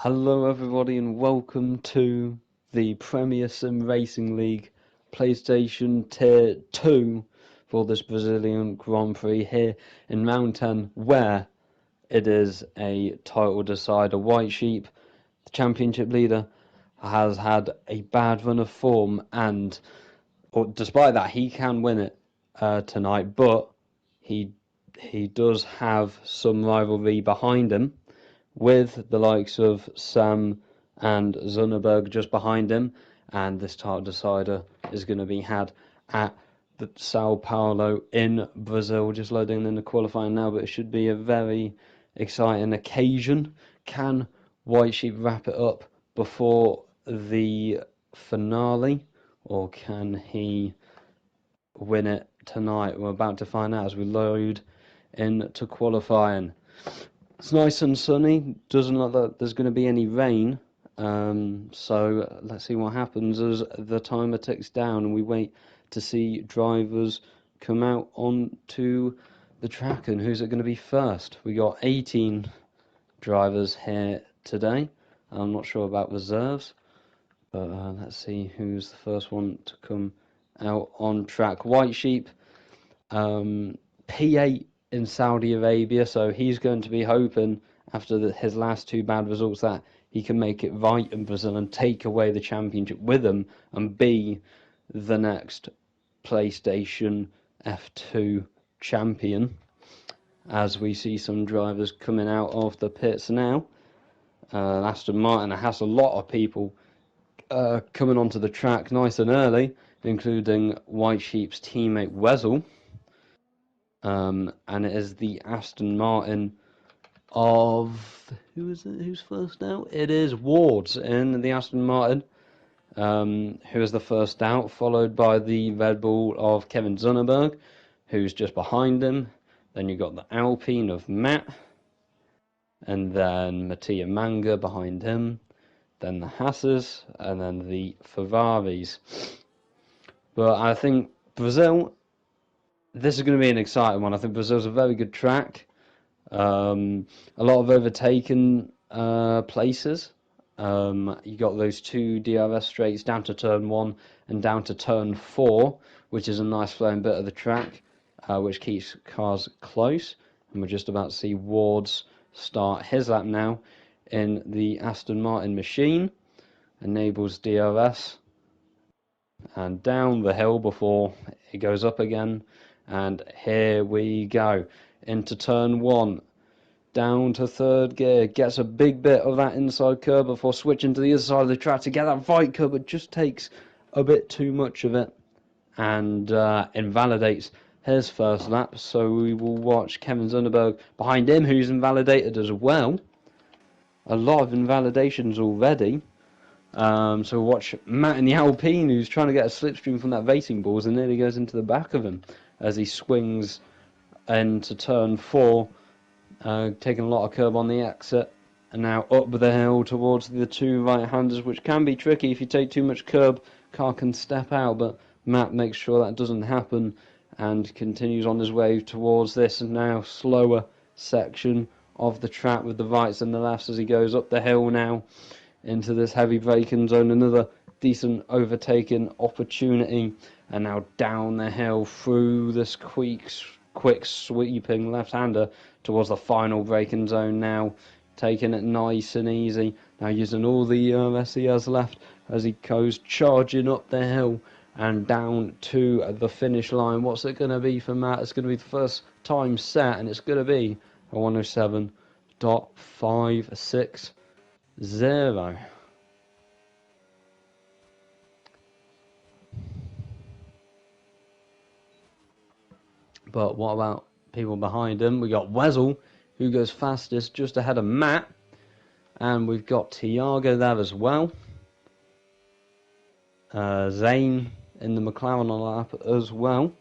Hello everybody and welcome to the Premier Sim Racing League PlayStation Tier 2 for this Brazilian Grand Prix here in Mountain, where it is a title decider. White Sheep, the championship leader, has had a bad run of form, and despite that he can win it tonight, but he does have some rivalry behind him, with the likes of Sam and Zunneberg just behind him, and this title decider is going to be had at the Sao Paulo in Brazil. Just loading in the qualifying now, but it should be a very exciting occasion. Can White Sheep wrap it up before the finale, or can he win it tonight? We're about to find out as we load into qualifying. It's nice and sunny, doesn't look like there's going to be any rain, so let's see what happens as the timer ticks down and we wait to see drivers come out onto the track. And who's it going to be first? We got 18 drivers here today. I'm not sure about reserves, but let's see who's the first one to come out on track. White Sheep, P8 in Saudi Arabia, so he's going to be hoping after his last two bad results that he can make it right in Brazil and take away the championship with him and be the next PlayStation F2 champion. As we see some drivers coming out of the pits now, Aston Martin has a lot of people coming onto the track nice and early, including White Sheep's teammate Wessel. And it is the Aston Martin of who's first out? It is Ward's in the Aston Martin, who is the first out, followed by the Red Bull of Kevin Zunneberg, who's just behind him. Then you got the Alpine of Matt, and then Mattia Manga behind him, then the Hasses, and then the Ferraris. But I think Brazil, this is going to be an exciting one. I think Brazil's a very good track. A lot of overtaken places. You got those two DRS straights down to turn 1 and down to turn 4, which is a nice flowing bit of the track, which keeps cars close. And we're just about to see Ward's start his lap now in the Aston Martin machine. Enables DRS and down the hill before it goes up again. And here we go into turn 1, down to third gear, gets a big bit of that inside curb before switching to the other side of the track to get that right curb, but just takes a bit too much of it and invalidates his first lap. So we will watch Kevin Zunneberg behind him, who's invalidated as well. A lot of invalidations already. So we'll watch Matt in the Alpine, who's trying to get a slipstream from that racing balls and nearly goes into the back of him as he swings into turn 4, taking a lot of curb on the exit, and now up the hill towards the two right-handers, which can be tricky. If you take too much curb, car can step out, but Matt makes sure that doesn't happen and continues on his way towards this now slower section of the track with the rights and the lefts as he goes up the hill now into this heavy braking zone. Another decent overtaking opportunity, and now down the hill through this quick sweeping left-hander towards the final braking zone now, taking it nice and easy, now using all the ERS he has left as he goes charging up the hill and down to the finish line. What's it going to be for Matt? It's going to be the first time set, and it's going to be a 107.560. But what about people behind him? We got Wessel, who goes fastest, just ahead of Matt. And we've got Tiago there as well. Zane in the McLaren on lap as well.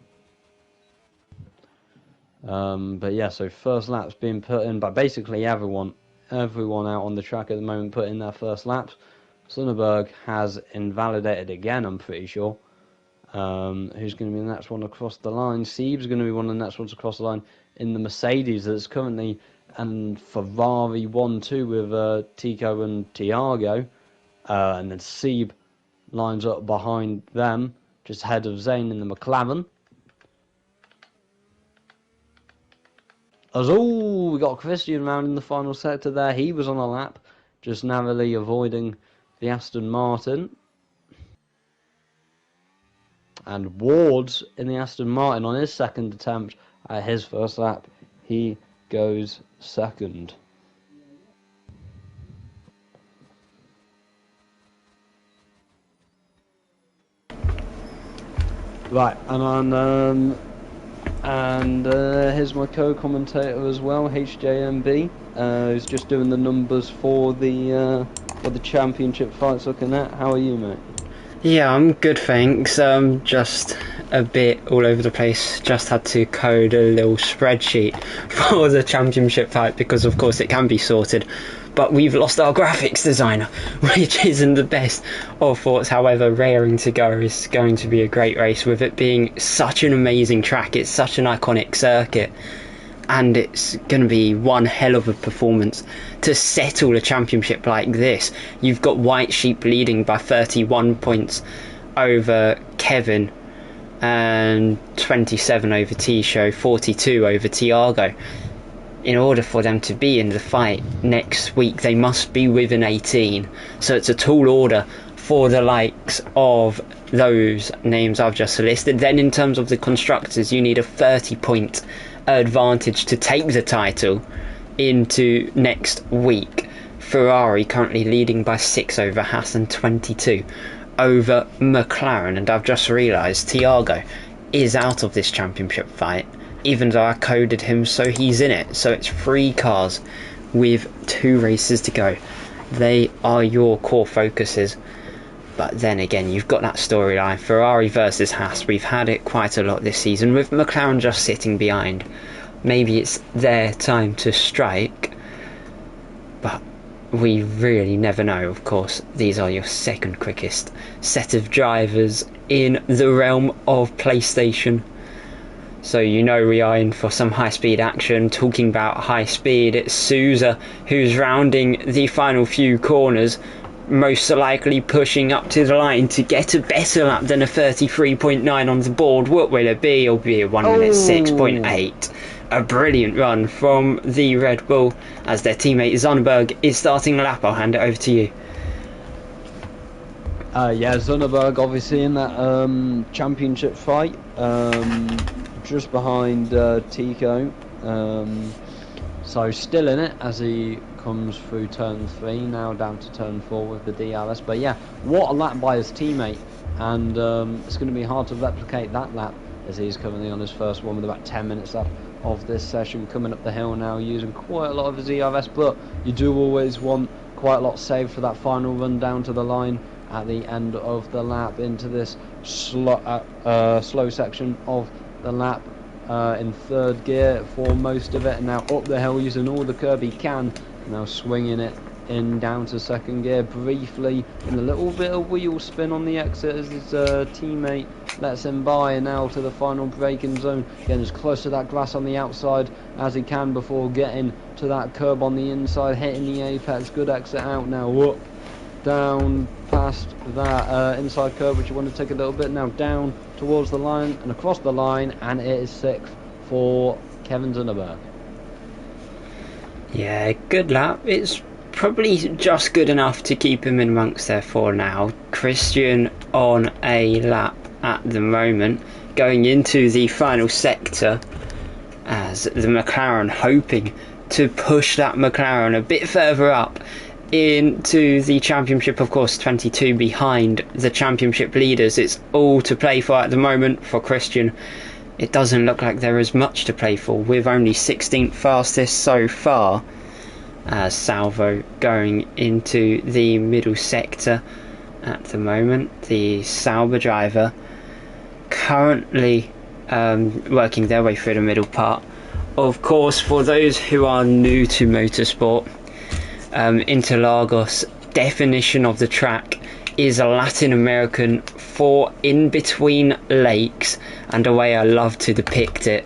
But yeah, so first lap's being put in by basically everyone out on the track at the moment, put in their first laps. Sonnenberg has invalidated again, I'm pretty sure. Who's going to be the next one across the line? Sieb's going to be one of the next ones across the line in the Mercedes that's currently and Ferrari 1-2 with Tico and Tiago, and then Seb lines up behind them, just ahead of Zayn in the McLaren. We got Christian round in the final sector there. He was on a lap, just narrowly avoiding the Aston Martin. And Ward's in the Aston Martin on his second attempt at his first lap. He goes second. Right, and here's my co-commentator as well, HJMB. Who's just doing the numbers for the championship fights. Looking at, how are you, mate? Yeah, I'm good, thanks. Just a bit all over the place. Just had to code a little spreadsheet for the championship fight because, of course, it can be sorted. But we've lost our graphics designer, which isn't the best of thoughts. However, raring to go is going to be a great race, with it being such an amazing track. It's such an iconic circuit, and it's going to be one hell of a performance to settle a championship like this. You've got White Sheep leading by 31 points over Kevin, and 27 over T-Show, 42 over Tiago. In order for them to be in the fight next week, they must be within 18. So it's a tall order for the likes of those names I've just listed. Then in terms of the constructors, you need a 30-point advantage to take the title into next week. Ferrari currently leading by 6 over Haas and 22 over McLaren. And I've just realised Tiago is out of this championship fight, even though I coded him so he's in it. So it's 3 cars with 2 races to go. They are your core focuses. But then again, you've got that storyline, Ferrari versus Haas. We've had it quite a lot this season, with McLaren just sitting behind. Maybe it's their time to strike, but we really never know. Of course, these are your second quickest set of drivers in the realm of PlayStation. So you know we are in for some high-speed action. Talking about high speed, it's Sousa who's rounding the final few corners, most likely pushing up to the line to get a better lap than a 33.9 on the board. What will it be? It'll be a 1 minute 6.8. A brilliant run from the Red Bull as their teammate Zonneberg is starting a lap. I'll hand it over to you. Zonneberg obviously in that championship fight, just behind Tico, so still in it as he comes through turn 3, now down to turn 4 with the DRS. But yeah, what a lap by his teammate, and it's going to be hard to replicate that lap as he's currently on his first one with about 10 minutes left of this session, coming up the hill now using quite a lot of his DRS. But you do always want quite a lot saved for that final run down to the line at the end of the lap into this slow section of the lap, in third gear for most of it, and now up the hill using all the curb he can, now swinging it in down to second gear briefly in a little bit of wheel spin on the exit as his teammate lets him by, and now to the final braking zone, getting as close to that glass on the outside as he can before getting to that curb on the inside, hitting the apex. Good exit out now, up, down past that inside curve, which you want to take a little bit, now down towards the line and across the line, and it is 6th for Kevin Zonneberg. Yeah, good lap. It's probably just good enough to keep him in amongst there for now. Christian on a lap at the moment, going into the final sector as the McLaren hoping to push that McLaren a bit further up into the championship. Of course, 22 behind the championship leaders. It's all to play for at the moment for Christian. It doesn't look like there is much to play for, with only 16th fastest so far, as Salvo going into the middle sector at the moment. The Sauber driver currently working their way through the middle part. Of course, for those who are new to motorsport, Interlagos definition of the track is a Latin American for in between lakes, and the way I love to depict it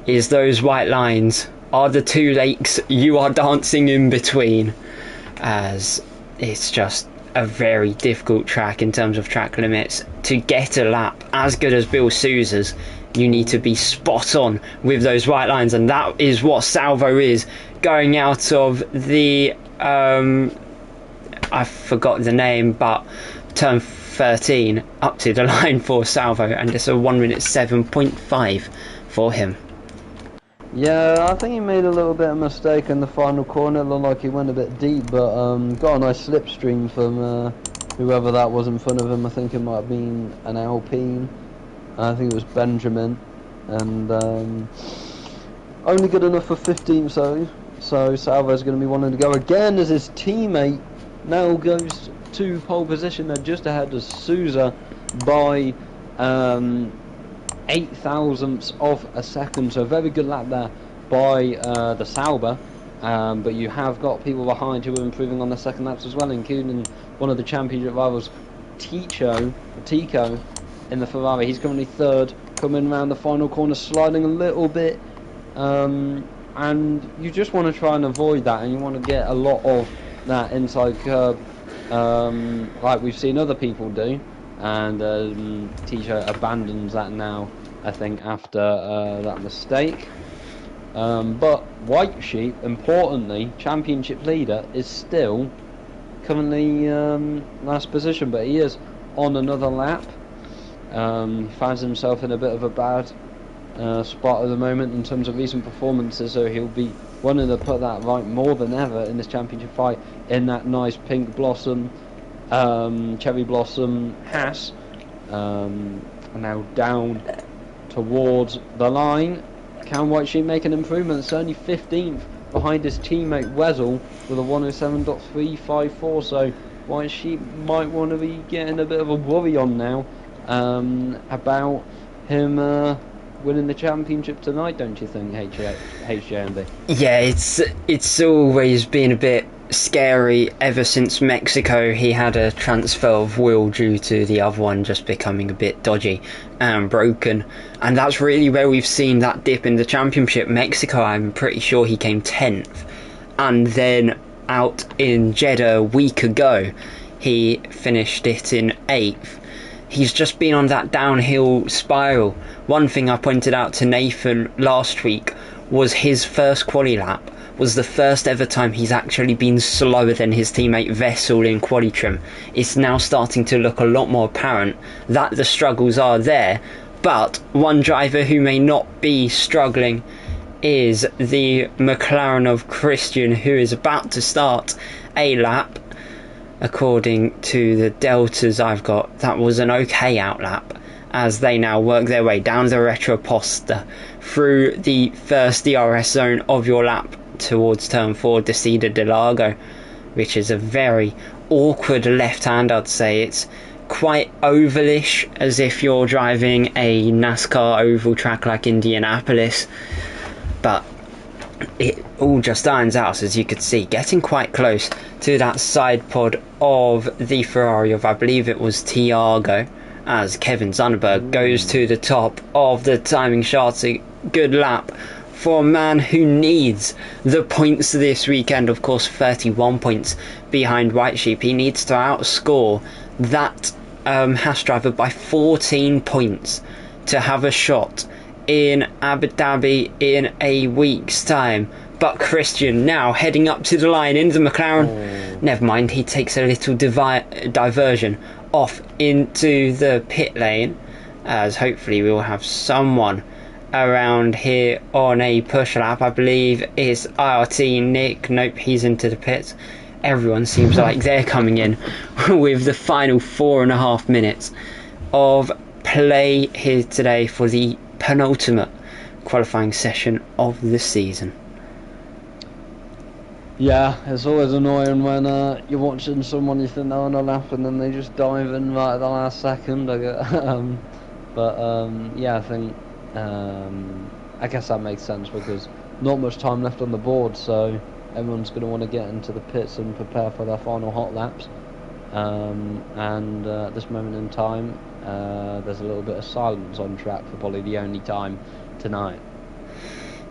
is those white lines are the two lakes you are dancing in between, as it's just a very difficult track in terms of track limits. To get a lap as good as Bill Sousa's, you need to be spot on with those white lines, and that is what Salvo is going out of the I forgot the name, but turn 13 up to the line for Salvo, and it's a 1 minute 7.5 for him. Yeah, I think he made a little bit of mistake in the final corner. It looked like he went a bit deep, but got a nice slipstream from whoever that was in front of him. I think it might have been an Alpine. I think it was Benjamin, and only good enough for 15th. So Salvo's going to be wanting to go again as his teammate now goes to pole position. They're just ahead of Sousa by 8 thousandths of a second, so a very good lap there by the Sauber, but you have got people behind who are improving on the second laps as well, including one of the championship rivals, Tico in the Ferrari. He's currently third, coming around the final corner, sliding a little bit, and you just want to try and avoid that, and you want to get a lot of that inside curb, like we've seen other people do. And Tico abandons that now, I think, after that mistake. But White Sheep, importantly, championship leader, is still currently last position, but he is on another lap. He finds himself in a bit of a bad spot at the moment in terms of recent performances, so he'll be wanting to put that right more than ever in this championship fight in that nice pink blossom, cherry blossom Haas. Now down towards the line. Can White Sheep make an improvement? It's only 15th behind his teammate Wessel with a 107.354, so White Sheep might want to be getting a bit of a worry on now about him winning the championship tonight, don't you think, HJMB? Yeah, it's always been a bit scary ever since Mexico. He had a transfer of will due to the other one just becoming a bit dodgy and broken, and that's really where we've seen that dip in the championship. Mexico, I'm pretty sure he came 10th, and then out in Jeddah a week ago he finished it in 8th. He's just been on that downhill spiral. One thing I pointed out to Nathan last week was his first quali lap was the first ever time he's actually been slower than his teammate Vettel in quali trim. It's now starting to look a lot more apparent that the struggles are there, but one driver who may not be struggling is the McLaren of Christian, who is about to start a lap. According to the deltas I've got, that was an okay outlap, as they now work their way down the retroposta through the first DRS zone of your lap towards turn 4, Descida de Largo, which is a very awkward left hand. I'd say it's quite ovalish, as if you're driving a NASCAR oval track like Indianapolis, but it all just irons out, as you could see, getting quite close to that side pod of the Ferrari of, I believe it was Tiago, as Kevin Zunderberg goes to the top of the timing chart. A good lap for a man who needs the points this weekend. Of course, 31 points behind White Sheep. He needs to outscore that Haas driver by 14 points to have a shot in Abu Dhabi in a week's time. But Christian now heading up to the line in the McLaren. Never mind, he takes a little diversion off into the pit lane, as hopefully we'll have someone around here on a push lap. I believe it's IRT Nick. Nope, he's into the pits. Everyone seems like they're coming in with the final 4.5 minutes of play here today for the penultimate qualifying session of the season. Yeah, it's always annoying when you're watching someone you think they're on a lap and then they just dive in right at the last second. Yeah, I think I guess that makes sense, because not much time left on the board, so everyone's going to want to get into the pits and prepare for their final hot laps. At this moment in time, there's a little bit of silence on track for probably the only time tonight.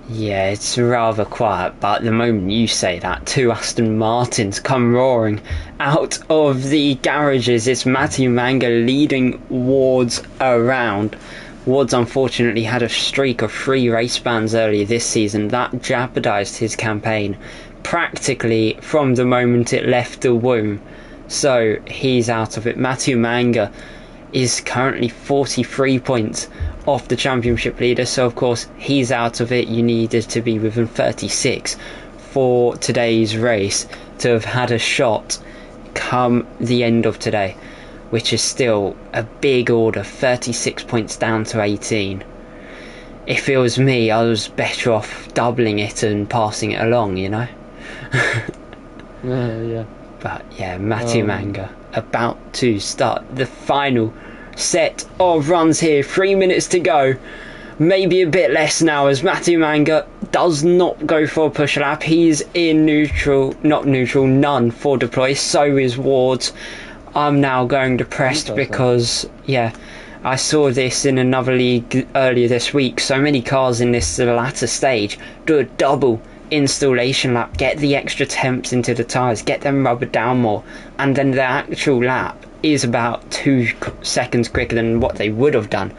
Yeah, it's rather quiet, but the moment you say that, two Aston Martins come roaring out of the garages. It's Matthew Manga leading Ward's around. Ward's unfortunately had a streak of 3 race bans earlier this season. That jeopardised his campaign practically from the moment it left the womb. So he's out of it. Matthew Manga is currently 43 points off the championship leader, so of course he's out of it. You needed to be within 36 for today's race to have had a shot come the end of today, which is still a big order. 36 points down to 18. If it was me, I was better off doubling it and passing it along, you know. Yeah. But yeah, Matthew Manga about to start the final set of runs here. 3 minutes to go, maybe a bit less now, as Matthew Manga does not go for a push lap. He's in none for deploy. So is Ward's. I'm now going depressed because I saw this in another league earlier this week. So many cars in this latter stage do a double installation lap, get the extra temps into the tyres, get them rubbered down more, and then the actual lap is about 2 seconds quicker than what they would have done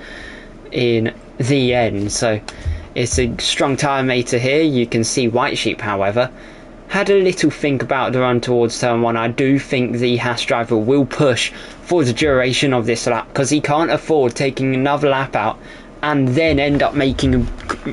in the end. So it's a strong tyre meter here. You can see White Sheep, however, had a little think about the run towards turn 1. I do think the Haas driver will push for the duration of this lap, because he can't afford taking another lap out and then end up making an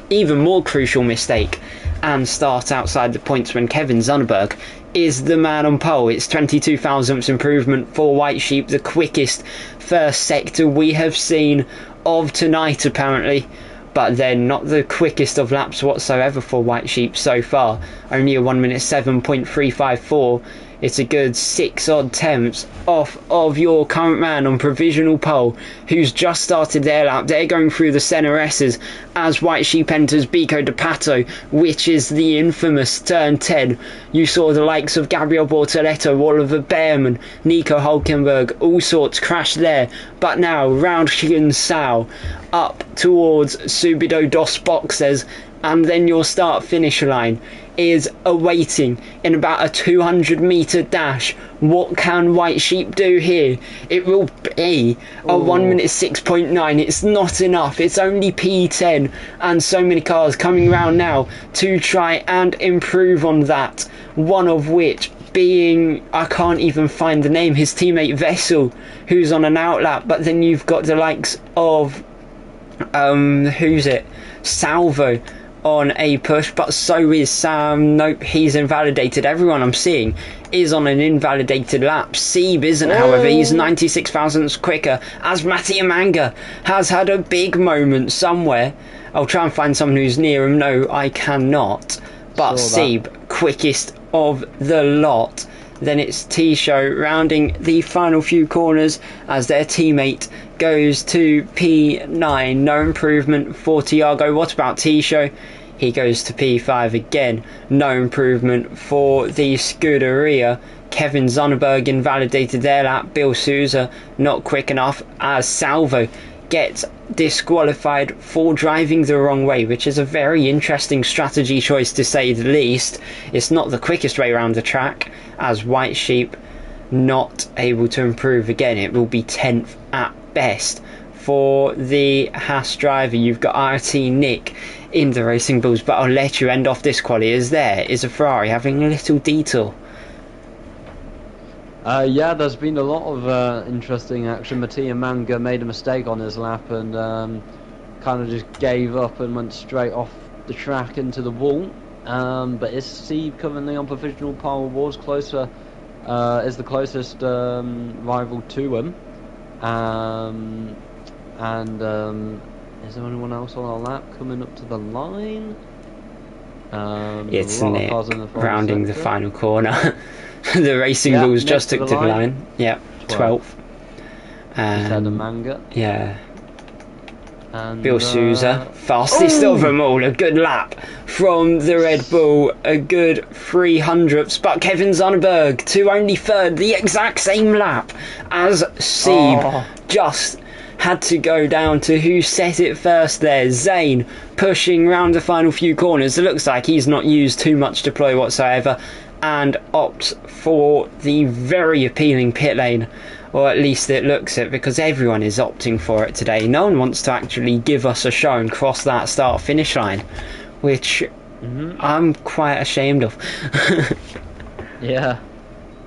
even more crucial mistake and start outside the points when Kevin Zonnberg is the man on pole. It's 22 thousandths improvement for White Sheep, the quickest first sector we have seen of tonight apparently, but then not the quickest of laps whatsoever for White Sheep so far. Only a 1 minute 7.354. It's a good 6 odd temps off of your current man on provisional pole, who's just started their lap. They're going through the Senna S's as White Sheep enters Bico de Pato, which is the infamous turn 10. You saw the likes of Gabriel Bortoletto, Oliver Behrman, Nico Hulkenberg, all sorts crash there. But now round Sao up towards Subido dos Boxes, and then your start finish line is awaiting in about a 200 metre dash. What can White Sheep do here? It will be a 1 minute 6.9. It's not enough. It's only P10, and so many cars coming round now to try and improve on that. One of which being, I can't even find the name, his teammate Vessel, who's on an outlap. But then you've got the likes of Salvo on a push, but so is Sam. Nope, he's invalidated. Everyone I'm seeing is on an invalidated lap. Sieb isn't, however. He's 96 thousandths quicker, as Mattia Manga has had a big moment somewhere. I'll try and find someone who's near him. No, I cannot. But Sieb, quickest of the lot. Then it's T-Show rounding the final few corners as their teammate goes to P9. No improvement for Tiago. What about T-Show? He goes to P5 again. No improvement for the Scuderia. Kevin Zonnberg invalidated their lap. Bill Souza not quick enough, as Salvo gets disqualified for driving the wrong way, which is a very interesting strategy choice to say the least. It's not the quickest way around the track, as White Sheep not able to improve again. It will be 10th at best for the Haas driver. You've got RT Nick in the Racing Bulls, but I'll let you end off this quali as there is a Ferrari having a little detour. There's been a lot of interesting action. Mattia Manga made a mistake on his lap and kind of just gave up and went straight off the track into the wall. But is Sieb currently on provisional pole? Was closer, is the closest rival to him. Is there anyone else on our lap coming up to the line? It's Nick rounding the final corner. The Racing Bulls just took to the line. Yeah, 12th. Manga. Yeah. And Bill Souza, fastest of them all. A good lap from the Red Bull. A good 300ths. But Kevin Zonnberg to only third. The exact same lap as Sieb. Just had to go down to who set it first there. Zane pushing round the final few corners. It looks like he's not used too much deploy whatsoever and opts for the very appealing pit lane, or at least it looks it, because everyone is opting for it today. No one wants to actually give us a show and cross that start finish line, which I'm quite ashamed of. Yeah,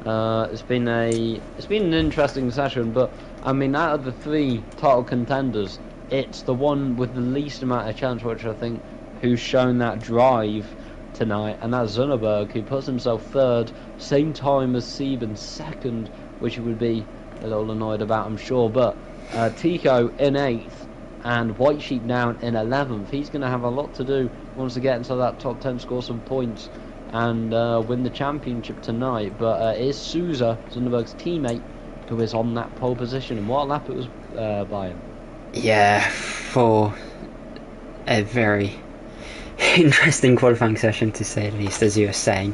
it's been an interesting session, but I mean, out of the three title contenders, it's the one with the least amount of chance, which I think, who's shown that drive tonight, and that's Zunneberg, who puts himself third, same time as Sieben second, which he would be a little annoyed about, I'm sure. But Tico in 8th and White Sheep down in 11th. He's going to have a lot to do. He wants to get into that top 10, score some points, and win the championship tonight. But it is Souza, Zunneberg's teammate, who is on that pole position. And what a lap it was by him. Yeah, for a very interesting qualifying session, to say the least. As you were saying,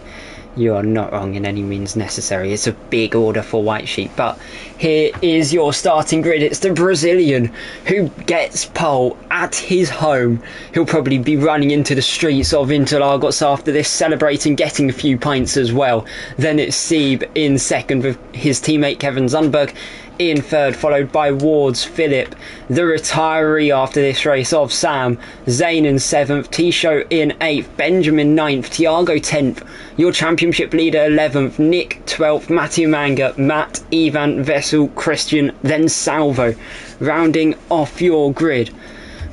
you are not wrong in any means necessary. It's a big order for White Sheep, but here is your starting grid. It's the Brazilian who gets pole at his home. He'll probably be running into the streets of Interlagos after this, celebrating, getting a few pints as well. Then it's Sieb in second with his teammate Kevin Zunberg in third, followed by Ward's Philip, the retiree after this race of Sam, Zane in 7th, Tisho in 8th, Benjamin 9th, Tiago 10th, your championship leader 11th, Nick 12th, Matthew Manga, Matt, Ivan, Vessel, Christian, then Salvo, rounding off your grid.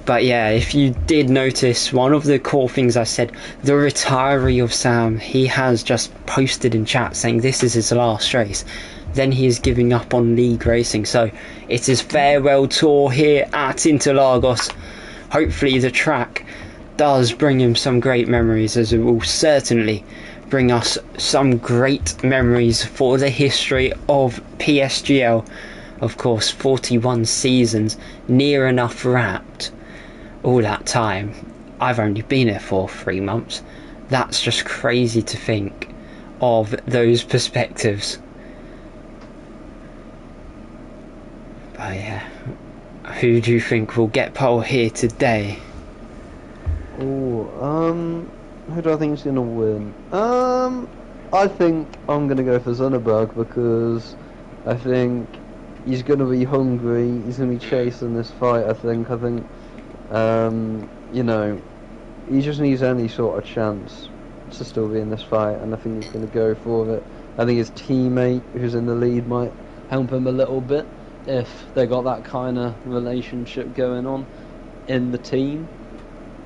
But yeah, if you did notice, one of the core things I said, the retiree of Sam, he has just posted in chat saying this is his last race. Then he is giving up on league racing, so it's his farewell tour here at Interlagos. Hopefully the track does bring him some great memories, as it will certainly bring us some great memories for the history of PSGL. Of course, 41 seasons, near enough wrapped. All that time, I've only been here for 3 months. That's just crazy to think of those perspectives. But yeah, who do you think will get pole here today? Who do I think is going to win? I think I'm going to go for Zunneberg, because I think he's going to be hungry, he's going to be chasing this fight, I think, you know, he just needs any sort of chance to still be in this fight, and I think he's going to go for it. I think his teammate, who's in the lead, might help him a little bit, if they got that kind of relationship going on in the team.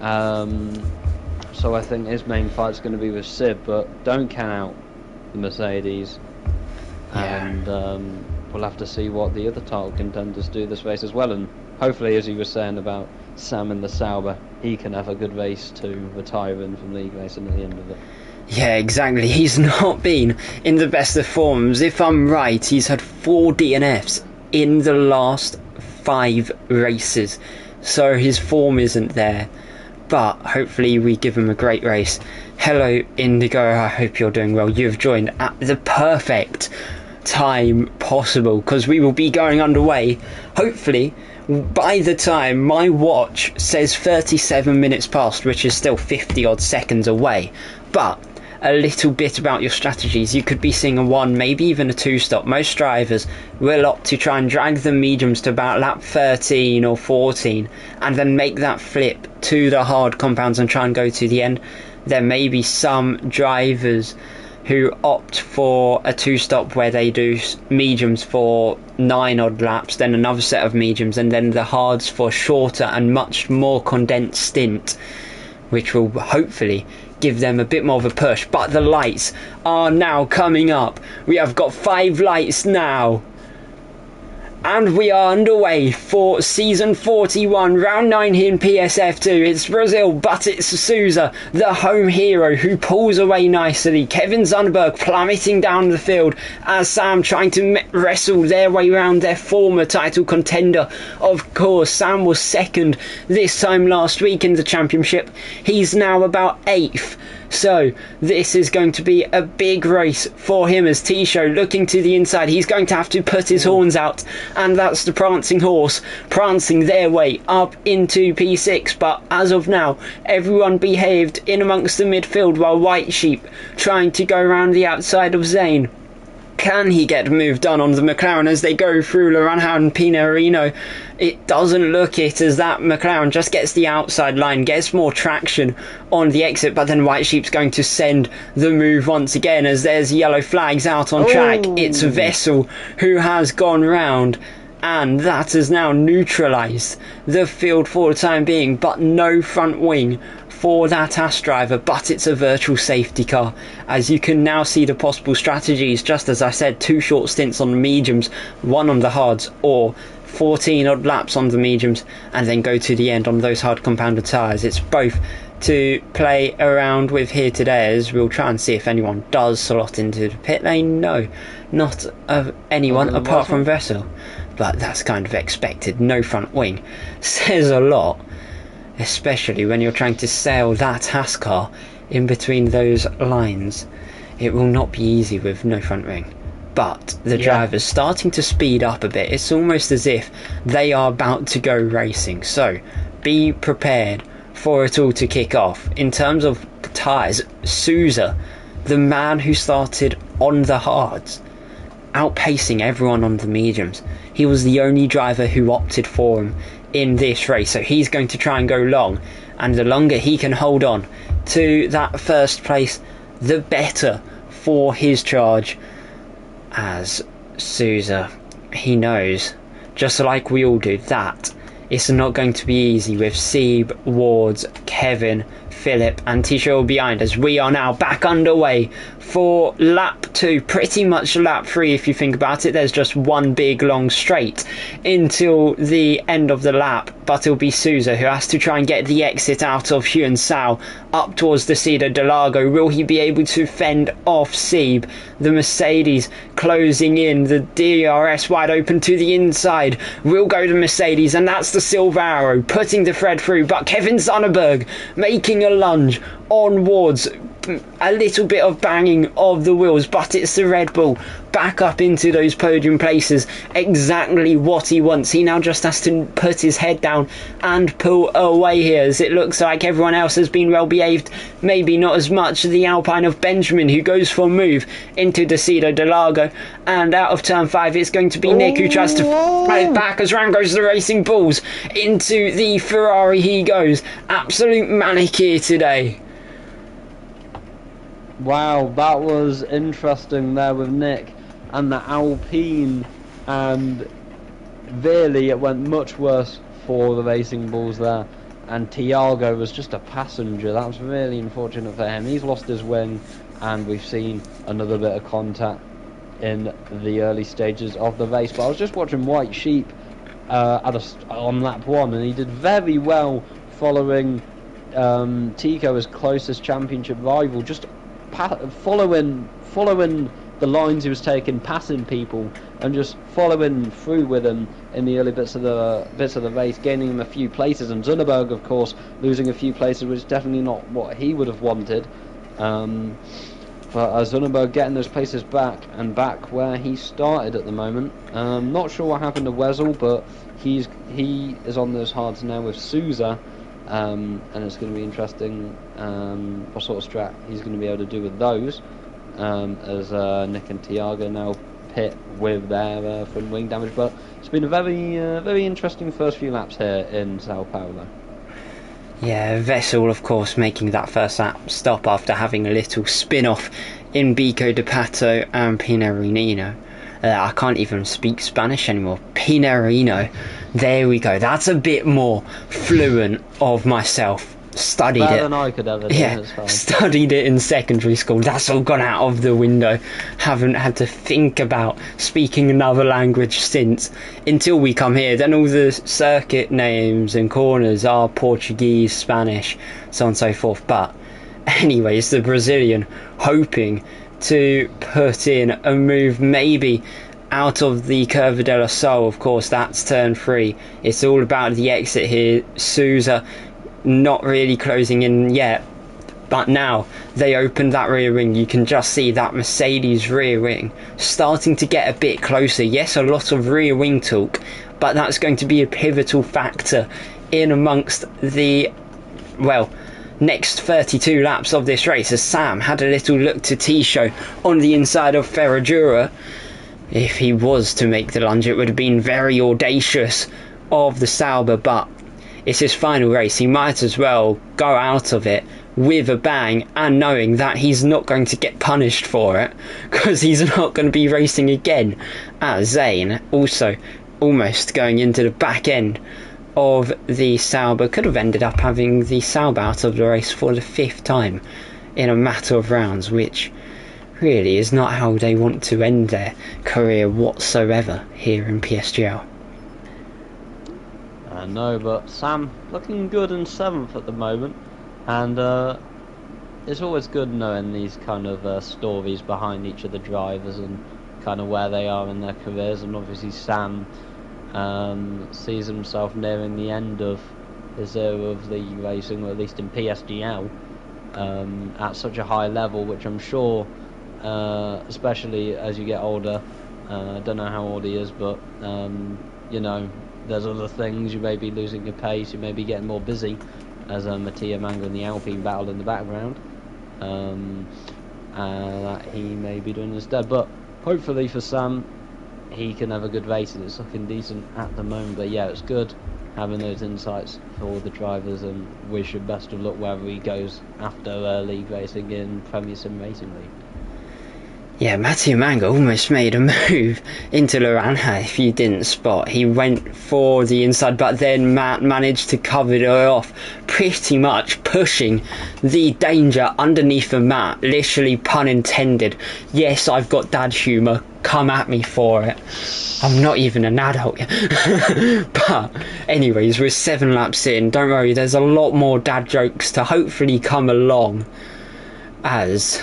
So I think his main fight's going to be with Sib, but don't count out the Mercedes. Yeah. And we'll have to see what the other title contenders do this race as well. And hopefully, as he was saying about Sam in the Sauber, he can have a good race to retiring from league racing at the end of it. Yeah, exactly. He's not been in the best of forms. If I'm right, he's had 4 DNFs in the last 5 races, so his form isn't there, but hopefully we give him a great race. Hello Indigo, I hope you're doing well. You've joined at the perfect time possible, because we will be going underway hopefully by the time my watch says 37 minutes past, which is still 50 odd seconds away. But a little bit about your strategies. You could be seeing a 1, maybe even a 2 stop. Most drivers will opt to try and drag the mediums to about lap 13 or 14 and then make that flip to the hard compounds and try and go to the end. There may be some drivers who opt for a 2 stop where they do mediums for 9 odd laps, then another set of mediums, and then the hards for shorter and much more condensed stint, which will hopefully give them a bit more of a push. But the lights are now coming up. We have got 5 lights now, and we are underway for season 41, round 9 here in PSF2. It's Brazil, but it's Souza, the home hero, who pulls away nicely. Kevin Zunberg plummeting down the field as Sam trying to wrestle their way around their former title contender. Of course, Sam was second this time last week in the championship. He's now about 8th. So this is going to be a big race for him as T-Show looking to the inside. He's going to have to put his horns out, and that's the Prancing Horse prancing their way up into P6. But as of now, everyone behaved in amongst the midfield, while White Sheep trying to go around the outside of Zane. Can he get moved on the McLaren as they go through Laranha and Pinarino? It doesn't look it, as that McLaren just gets the outside line, gets more traction on the exit, but then White Sheep's going to send the move once again as there's yellow flags out on track. It's Vessel who has gone round, and that has now neutralised the field for the time being, but no front wing for that Haas driver, but it's a virtual safety car, as you can now see the possible strategies. Just as I said, 2 short stints on the mediums, 1 on the hards, or 14 odd laps on the mediums, and then go to the end on those hard compounded tyres. It's both to play around with here today, as we'll try and see if anyone does slot into the pit lane. No, not of anyone apart from Vessel, but that's kind of expected. No front wing says a lot, especially when you're trying to sail that Haas car in between those lines. It will not be easy with no front wing. But the driver's starting to speed up a bit. It's almost as if they are about to go racing. So be prepared for it all to kick off. In terms of tyres, Souza, the man who started on the hards, outpacing everyone on the mediums. He was the only driver who opted for him in this race, so he's going to try and go long, and the longer he can hold on to that first place, the better for his charge, as Souza, he knows, just like we all do, that it's not going to be easy with Seb, Wards, Kevin, Philip and T-Show behind, as we are now back underway for lap 2, pretty much lap 3 if you think about it. There's just one big long straight until the end of the lap, but it'll be Souza who has to try and get the exit out of Huan Sao up towards the Cedar de Lago. Will he be able to fend off Seb? The Mercedes closing in, the DRS wide open to the inside, will go to Mercedes, and that's the Silver Arrow putting the thread through, but Kevin Sonnenberg making a lunge on Wards. A little bit of banging of the wheels, but it's the Red Bull back up into those podium places, exactly what he wants. He now just has to put his head down and pull away here, as it looks like everyone else has been well behaved. Maybe not as much the Alpine of Benjamin, who goes for a move into the Cedar de Lago, and out of turn 5 it's going to be Nick who tries to fight back, as round goes the Racing Bulls. Into the Ferrari he goes. Absolute manic here today. Wow, that was interesting there with Nick and the Alpine, and really it went much worse for the Racing Bulls there, and Tiago was just a passenger. That was really unfortunate for him. He's lost his wing, and we've seen another bit of contact in the early stages of the race. But I was just watching White Sheep on lap 1, and he did very well following Tico, his closest championship rival, just following the lines he was taking, passing people, and just following through with him in the early bits of the race, gaining him a few places. And Zunderberg, of course, losing a few places, which is definitely not what he would have wanted. But Zunderberg getting those places back, and back where he started at the moment. Not sure what happened to Wessel, but he is on those hards now with Souza. And it's going to be interesting what sort of strat he's going to be able to do with those, as Nick and Tiago now pit with their front wing damage. But it's been a very interesting first few laps here in Sao Paulo. Yeah, Vessel of course making that first lap stop after having a little spin-off in Bico de Pato and Pinarino. I can't even speak Spanish anymore. Pinarino. There we go. That's a bit more fluent of myself. Studied Better it. than I could ever do. Yeah, studied it in secondary school. That's all gone out of the window. Haven't had to think about speaking another language since, until we come here. Then all the circuit names and corners are Portuguese, Spanish, so on and so forth. But anyways, the Brazilian hoping to put in a move maybe out of the Curva del Sol. Of course, that's turn 3. It's all about the exit here. Souza not really closing in yet. But now they opened that rear wing, you can just see that Mercedes rear wing starting to get a bit closer. Yes, a lot of rear wing talk, but that's going to be a pivotal factor in amongst the, well, next 32 laps of this race, as Sam had a little look to Tisho on the inside of Ferragura. If he was to make the lunge, it would have been very audacious of the Sauber, but it's his final race. He might as well go out of it with a bang, and knowing that he's not going to get punished for it, because he's not going to be racing again. As Zane also almost going into the back end of the Sauber, could have ended up having the Sauber out of the race for the 5th time in a matter of rounds, which really is not how they want to end their career whatsoever here in PSGL. No, but Sam looking good in 7th at the moment, and it's always good knowing these kind of stories behind each of the drivers and kind of where they are in their careers. And obviously Sam sees himself nearing the end of his era of league racing, or at least in PSGL, at such a high level, which I'm sure, especially as you get older, I don't know how old he is, but you know, there's other things. You may be losing your pace, you may be getting more busy, as Mattia Manga and the Alpine battle in the background, that he may be doing instead. But hopefully for Sam, he can have a good race, and it's looking decent at the moment. But yeah, it's good having those insights for all the drivers, and wish him best of luck wherever he goes after league racing in Premier Sim Racing League. Yeah, Mattia Manga almost made a move into Loranja, if you didn't spot. He went for the inside, but then Matt managed to cover it off, pretty much pushing the danger underneath the mat, literally pun intended. Yes, I've got dad humour, come at me for it. I'm not even an adult yet. But anyways, we're 7 laps in, don't worry, there's a lot more dad jokes to hopefully come along, as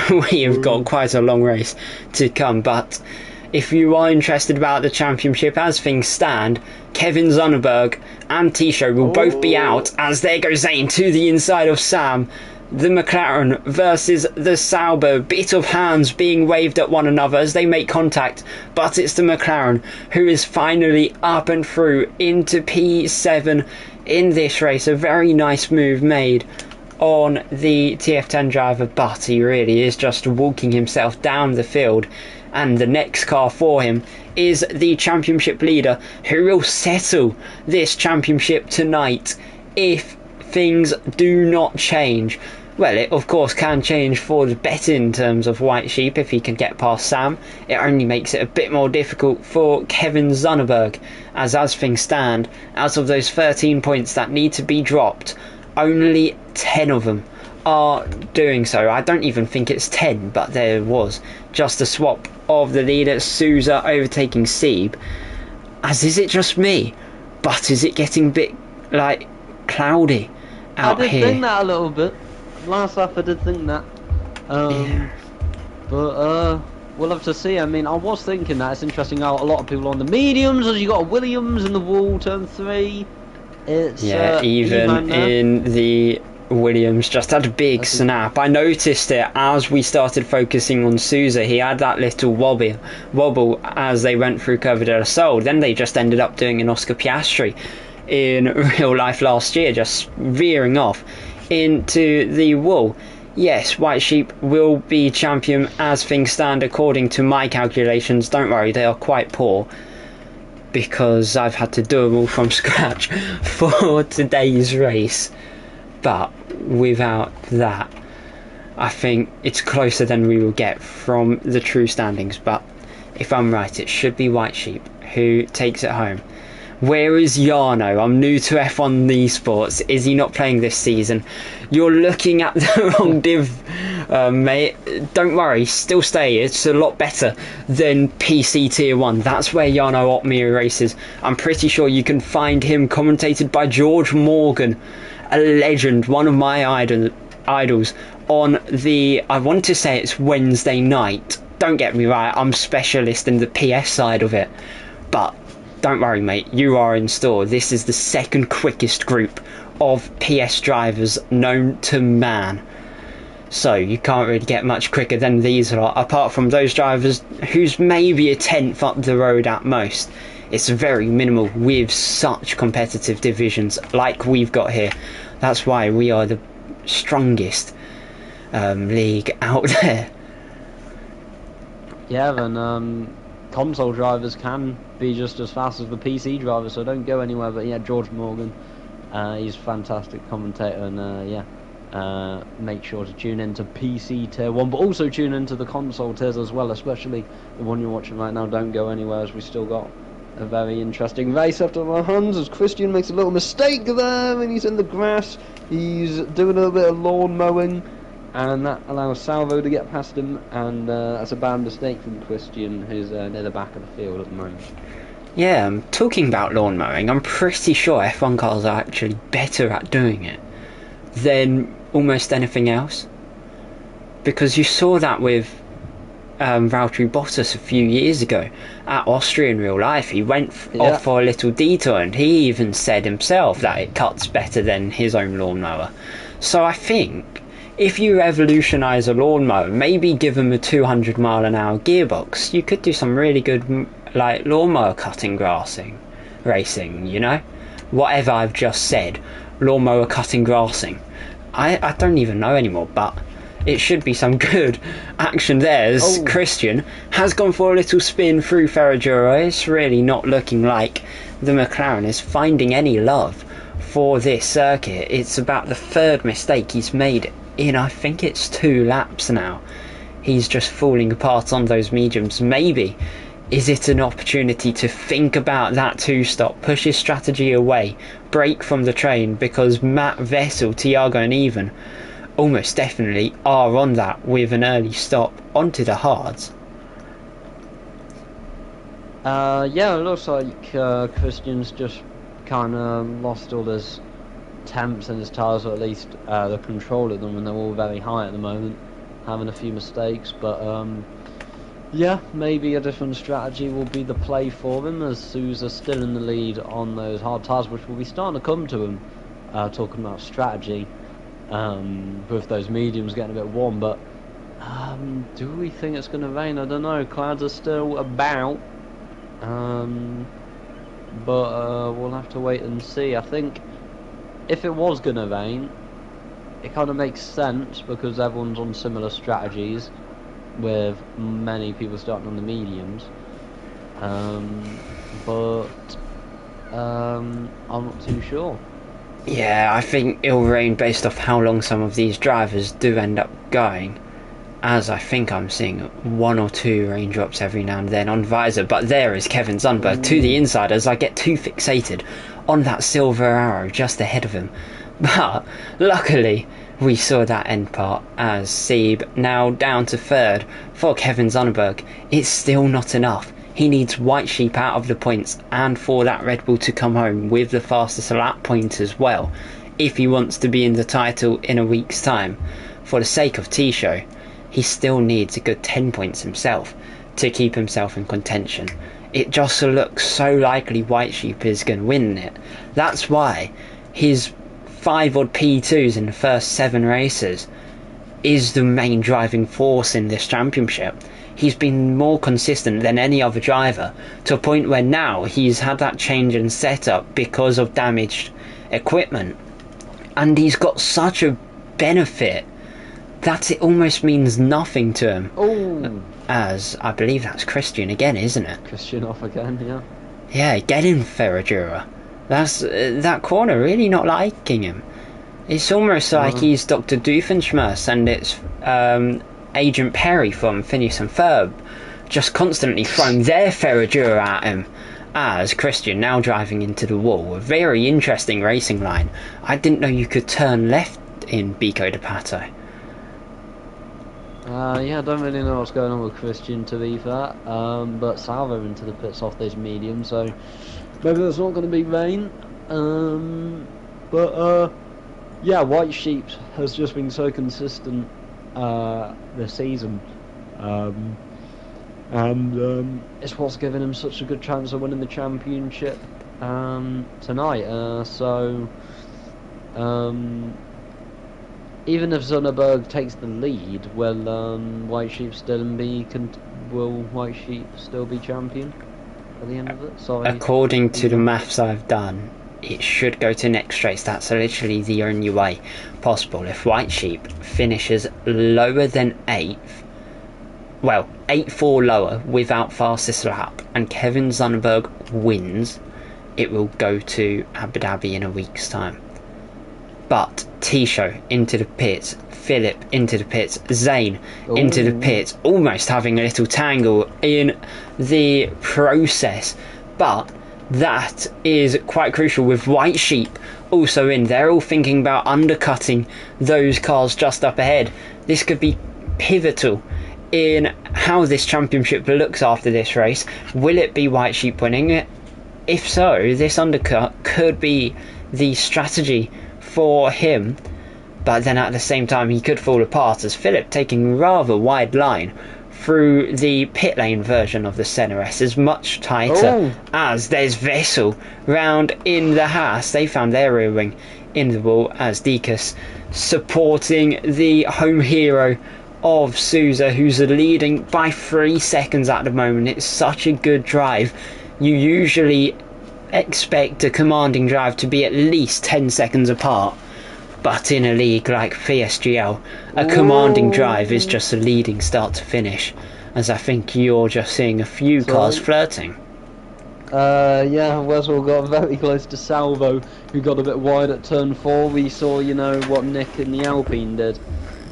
we have got quite a long race to come. But if you are interested about the championship, as things stand, Kevin Zonnenberg and Tisho will both be out, as there goes Zane to the inside of Sam. The McLaren versus the Sauber, bit of hands being waved at one another as they make contact, but it's the McLaren who is finally up and through into P7 in this race. A very nice move made on the TF10 driver, but he really is just walking himself down the field, and the next car for him is the championship leader, who will settle this championship tonight if things do not change. Well, it of course can change for the better in terms of White Sheep if he can get past Sam. It only makes it a bit more difficult for Kevin Zonnenberg, as things stand, out of those 13 points that need to be dropped, only 10 of them are doing so. I don't even think it's 10, but there was just a swap of the leader, Souza overtaking Sieb. As is it just me? But is it getting a bit, like, cloudy out here? I did think that a little bit. Last lap I did think that. Yeah. But we'll have to see. I mean, I was thinking that it's interesting how a lot of people on the mediums, as you got a Williams in the wall, turn 3. It's even in the Williams just had a big snap. I noticed it as we started focusing on Souza. He had that little wobble as they went through Curva del Sol. Then they just ended up doing an Oscar Piastri in real life last year, just veering off into the wall. Yes, White Sheep will be champion as things stand according to my calculations. Don't worry, they are quite poor, because I've had to do them all from scratch for today's race. But without that, I think it's closer than we will get from the true standings. But if I'm right, it should be White Sheep who takes it home. Where is Jarno? I'm new to F1 esports. Is he not playing this season? You're looking at the wrong div, mate. Don't worry, still stay. It's a lot better than PC Tier 1. That's where Jarno Opmir races. I'm pretty sure you can find him commentated by George Morgan, a legend, one of my idols, on the, I want to say it's Wednesday night. Don't get me right, I'm specialist in the PS side of it. But don't worry, mate, you are in store. This is the second quickest group of PS drivers known to man. So you can't really get much quicker than these lot, apart from those drivers who's maybe a tenth up the road at most. It's very minimal with such competitive divisions like we've got here. That's why we are the strongest league out there. Yeah, then console drivers can be just as fast as the PC drivers, so don't go anywhere. But yeah, George Morgan, he's a fantastic commentator, and make sure to tune into PC Tier 1, but also tune into the console tiers as well, especially the one you're watching right now. Don't go anywhere, as we still got a very interesting race after our hands, as Christian makes a little mistake there, and he's in the grass. He's doing a little bit of lawn mowing, and that allows Salvo to get past him, and that's a bad mistake from Christian, who's near the back of the field at the moment. Yeah, talking about lawn mowing, I'm pretty sure F1 cars are actually better at doing it than almost anything else. Because you saw that with Valtteri Bottas a few years ago at Austria in real life. He went off for a little detour, and he even said himself that it cuts better than his own lawnmower. So I think if you revolutionise a lawnmower, maybe give them a 200 mile an hour gearbox, you could do some really good like lawnmower cutting racing, you know? Whatever I've just said, lawnmower cutting grassing. I don't even know anymore, but it should be some good action there, as Christian has gone for a little spin through Ferraguro. It's really not looking like the McLaren is finding any love for this circuit. It's about the third mistake he's made in, I think it's 2 laps now. He's just falling apart on those mediums. Maybe is it an opportunity to think about that 2-stop, push his strategy away, break from the train, because Matt, Vettel, Thiago and even almost definitely are on that with an early stop onto the hards. Yeah, it looks like Christian's just kind of lost all his temps and his tyres, or at least the control of them, and they're all very high at the moment, having a few mistakes. But yeah, maybe a different strategy will be the play for him, as Sousa still in the lead on those hard tyres, which will be starting to come to him, talking about strategy, with those mediums getting a bit warm. But do we think it's going to rain? I don't know. Clouds are still about, but we'll have to wait and see. I think if it was going to rain, it kind of makes sense, because everyone's on similar strategies, with many people starting on the mediums, but I'm not too sure. Yeah, I think it'll rain based off how long some of these drivers do end up going, as I think I'm seeing 1 or 2 raindrops every now and then on visor. But there is Kevin Zundberg. To the insiders, I get too fixated on that silver arrow just ahead of him, but luckily we saw that end part, as Seb now down to 3rd for Kevin Zundberg. It's still not enough. He needs White Sheep out of the points, and for that Red Bull to come home with the fastest lap point as well, if he wants to be in the title in a week's time. For the sake of T-Show, he still needs a good 10 points himself to keep himself in contention. It just looks so likely White Sheep is going to win it. That's why his 5 odd P2s in the first 7 races is the main driving force in this championship. He's been more consistent than any other driver, to a point where now he's had that change in setup because of damaged equipment, and he's got such a benefit that it almost means nothing to him. As I believe that's Christian again, isn't it? Christian off again, yeah. Yeah, get in, Ferraguro. That's that corner really not liking him. It's almost like he's Dr. Doofenshmirtz, and it's Agent Perry from Phineas and Ferb just constantly throwing their Ferraguro at him, as Christian now driving into the wall. A very interesting racing line. I didn't know you could turn left in Bico de Pato. Yeah, I don't really know what's going on with Christian, to be fair, but Salvo into the pits off this medium, so maybe there's not going to be rain. But yeah, White Sheep has just been so consistent this season, and it's what's given him such a good chance of winning the championship tonight. even if Zonnebjerg takes the lead, will White Sheep still be champion at the end of it? Sorry. According to the maths I've done, it should go to next race. That's literally the only way possible. If White Sheep finishes lower than 8th, well, 8-4 lower without fastest lap, and Kevin Zonnebjerg wins, it will go to Abu Dhabi in a week's time. But Tisho into the pits, Philip into the pits, Zane into the pits, almost having a little tangle in the process. But that is quite crucial with White Sheep also in. They're all thinking about undercutting those cars just up ahead. This could be pivotal in how this championship looks after this race. Will it be White Sheep winning it? If so, this undercut could be the strategy for him, but then at the same time he could fall apart, as Philip taking rather wide line through the pit lane version of the CNRS is much tighter, as there's Vessel round in the Haas. They found their rear wing in the wall, as Dekas supporting the home hero of Sousa, who's leading by 3 seconds at the moment. It's such a good drive. You usually expect a commanding drive to be at least 10 seconds apart, but in a league like PSGL, a commanding drive is just a leading start to finish, as I think you're just seeing a few cars flirting. Yeah, Wessel got very close to Salvo, who got a bit wide at turn 4. We saw, what Nick in the Alpine did,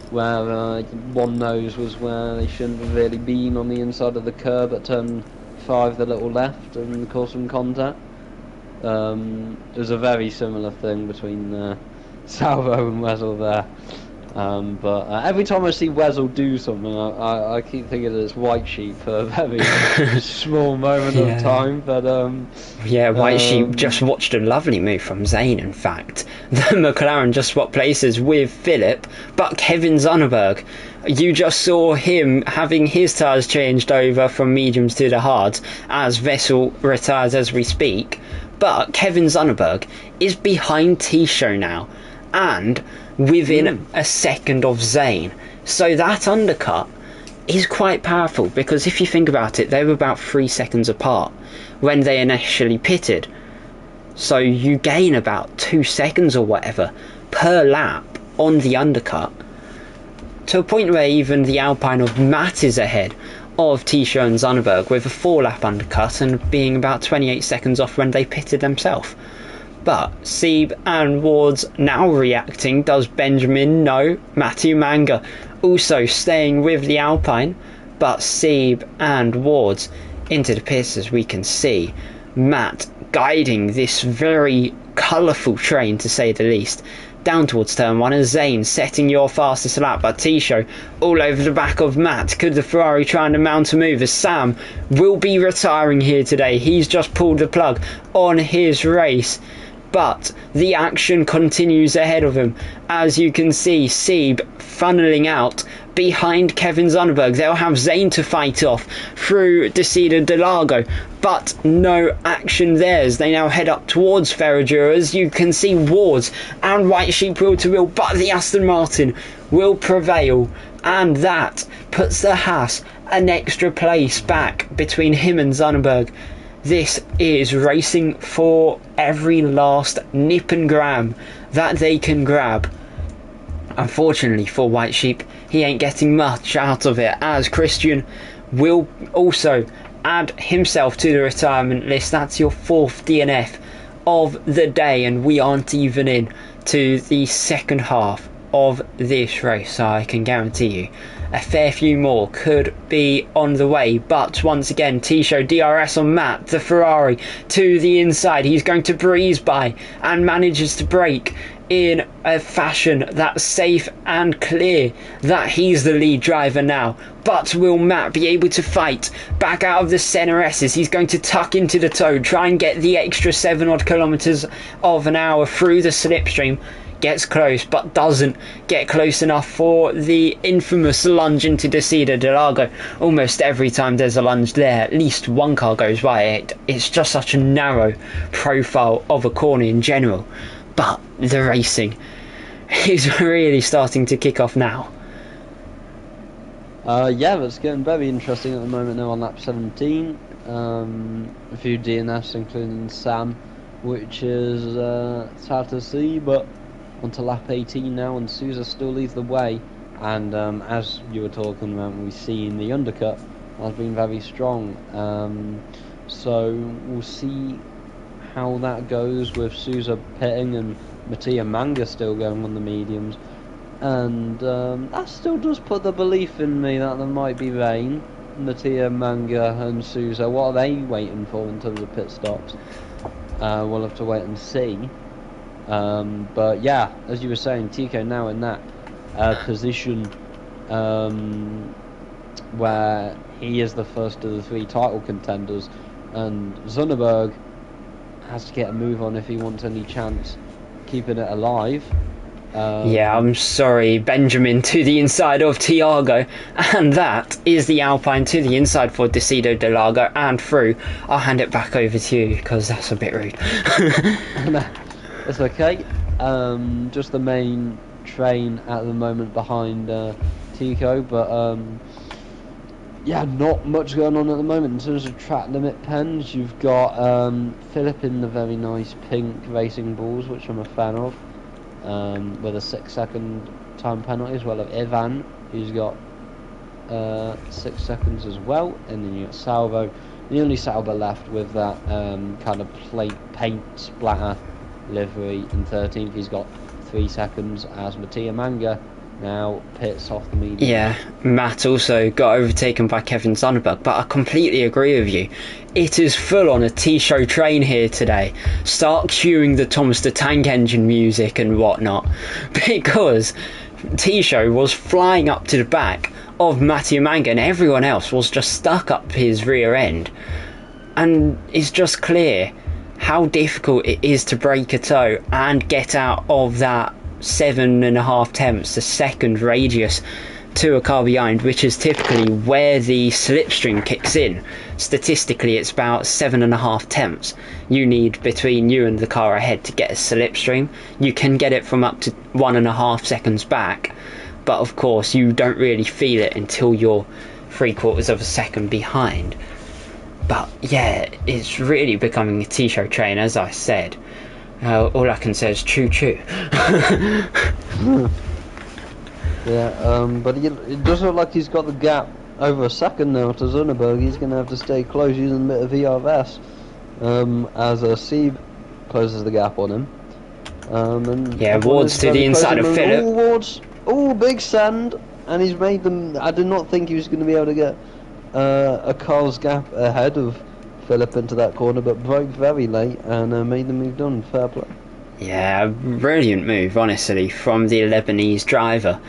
where one nose was where they shouldn't have really been on the inside of the curb at turn 5, the little left, and caused some contact. It was a very similar thing between Salvo and Wessel there. But every time I see Wessel do something, I keep thinking it's White Sheep for a very small moment of time. But White Sheep just watched a lovely move from Zane. In fact, the McLaren just swapped places with Philip, but Kevin Zonnebjerg, you just saw him having his tyres changed over from mediums to the hards as Vessel retires as we speak. But Kevin Zonnebjerg is behind Tisho now, and within a second of Zane. So that undercut is quite powerful, because if you think about it, they were about 3 seconds apart when they initially pitted. So you gain about 2 seconds or whatever per lap on the undercut, to a point where even the Alpine of Matt is ahead of Tisho and Zonnebjerg with a 4-lap undercut and being about 28 seconds off when they pitted themselves. But Sieb and Ward's now reacting. Does Benjamin? No. Matthew Manga also staying with the Alpine, but Sieb and Ward's into the pits, as we can see. Matt guiding this very colourful train, to say the least, down towards turn 1, and Zane setting your fastest lap. But Tisho all over the back of Matt. Could the Ferrari trying to mount a move, as Sam will be retiring here today? He's just pulled the plug on his race, but the action continues ahead of him. As you can see, Sieb funneling out behind Kevin Zonnebjerg. They'll have Zane to fight off through Desida Delago, but no action there as they now head up towards Ferradura. As you can see, Wards and White Sheep wheel to wheel, but the Aston Martin will prevail, and that puts the Haas an extra place back between him and Zonnebjerg. This is racing for every last nip and gram that they can grab. Unfortunately for White Sheep, he ain't getting much out of it, as Christian will also add himself to the retirement list. That's your 4th DNF of the day, and we aren't even in to the second half of this race, so I can guarantee you a fair few more could be on the way. But once again, Tisho DRS on Matt, the Ferrari to the inside. He's going to breeze by and manages to brake in a fashion that's safe and clear that he's the lead driver now. But will Matt be able to fight back out of the CNRSs? He's going to tuck into the toad, try and get the extra 7 odd kilometres of an hour through the slipstream. Gets close, but doesn't get close enough for the infamous lunge into Desida Delago. Almost every time there's a lunge there, at least one car goes by. It's just such a narrow profile of a corner in general. But the racing, is really starting to kick off now. Yeah, it's getting very interesting at the moment now on lap 17. A few DNFs, including Sam, which is sad to see, but onto lap 18 now, and Sousa still leads the way. And as you were talking about, we see in the undercut has been very strong. So we'll see how that goes with Sousa pitting and Mattia Manga still going on the mediums. And that still does put the belief in me that there might be rain. Mattia Manga and Sousa, what are they waiting for in terms of pit stops? We'll have to wait and see. But yeah, as you were saying, Tico now in that position where he is the first of the 3 title contenders, and Zunneberg has to get a move on if he wants any chance keeping it alive. Yeah, I'm sorry, Benjamin to the inside of Tiago, and that is the Alpine to the inside for Decido de Largo and through. I'll hand it back over to you because that's a bit rude. It's okay. Just the main train at the moment behind Tico, but yeah, not much going on at the moment in terms of track limit pens. You've got Philip in the very nice pink racing balls, which I'm a fan of, with a 6-second time penalty, as well as Ivan, who's got 6 seconds as well, and then you got Salvo, the only Salvo left with that kind of plate paint splatter livery in 13th. He's got 3 seconds, as Mattia Manga now pits off the medium. Yeah, Matt also got overtaken by Kevin Zonnebug, but I completely agree with you. It is full on a T-show train here today. Start cueing the Thomas the Tank Engine music and whatnot, because T-show was flying up to the back of Mattia Manga and everyone else was just stuck up his rear end. And it's just clear how difficult it is to break a toe and get out of that 7.5 tenths, the second radius to a car behind, which is typically where the slipstream kicks in. Statistically, it's about 7.5 tenths you need between you and the car ahead to get a slipstream. You can get it from up to 1.5 seconds back, but of course you don't really feel it until you're 3/4 of a second behind. But yeah, it's really becoming a T-show train, as I said. All I can say is choo choo. Yeah, but it does look like he's got the gap over a second now to Zunneberg. He's going to have to stay close using a bit of VRS as Sieb closes the gap on him. And yeah, Ward's to the inside of Philip. Ward's, big sand, and he's made them. I did not think he was going to be able to get a car's gap ahead of Philip into that corner, but broke very late and made the move done. Fair play. Yeah, brilliant move, honestly, from the Lebanese driver.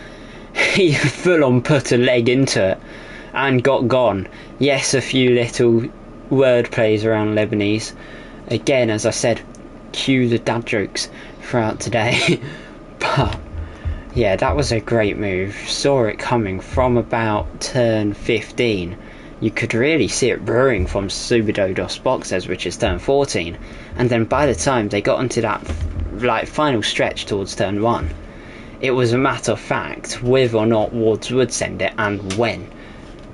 He full on put a leg into it and got gone. Yes, a few little word plays around Lebanese. Again, as I said, cue the dad jokes throughout today. But yeah, that was a great move. Saw it coming from about turn 15. You could really see it brewing from Subido dos Boxes, which is turn 14, and then by the time they got into that final stretch towards turn 1, it was a matter of fact whether or not Wards would send it and when.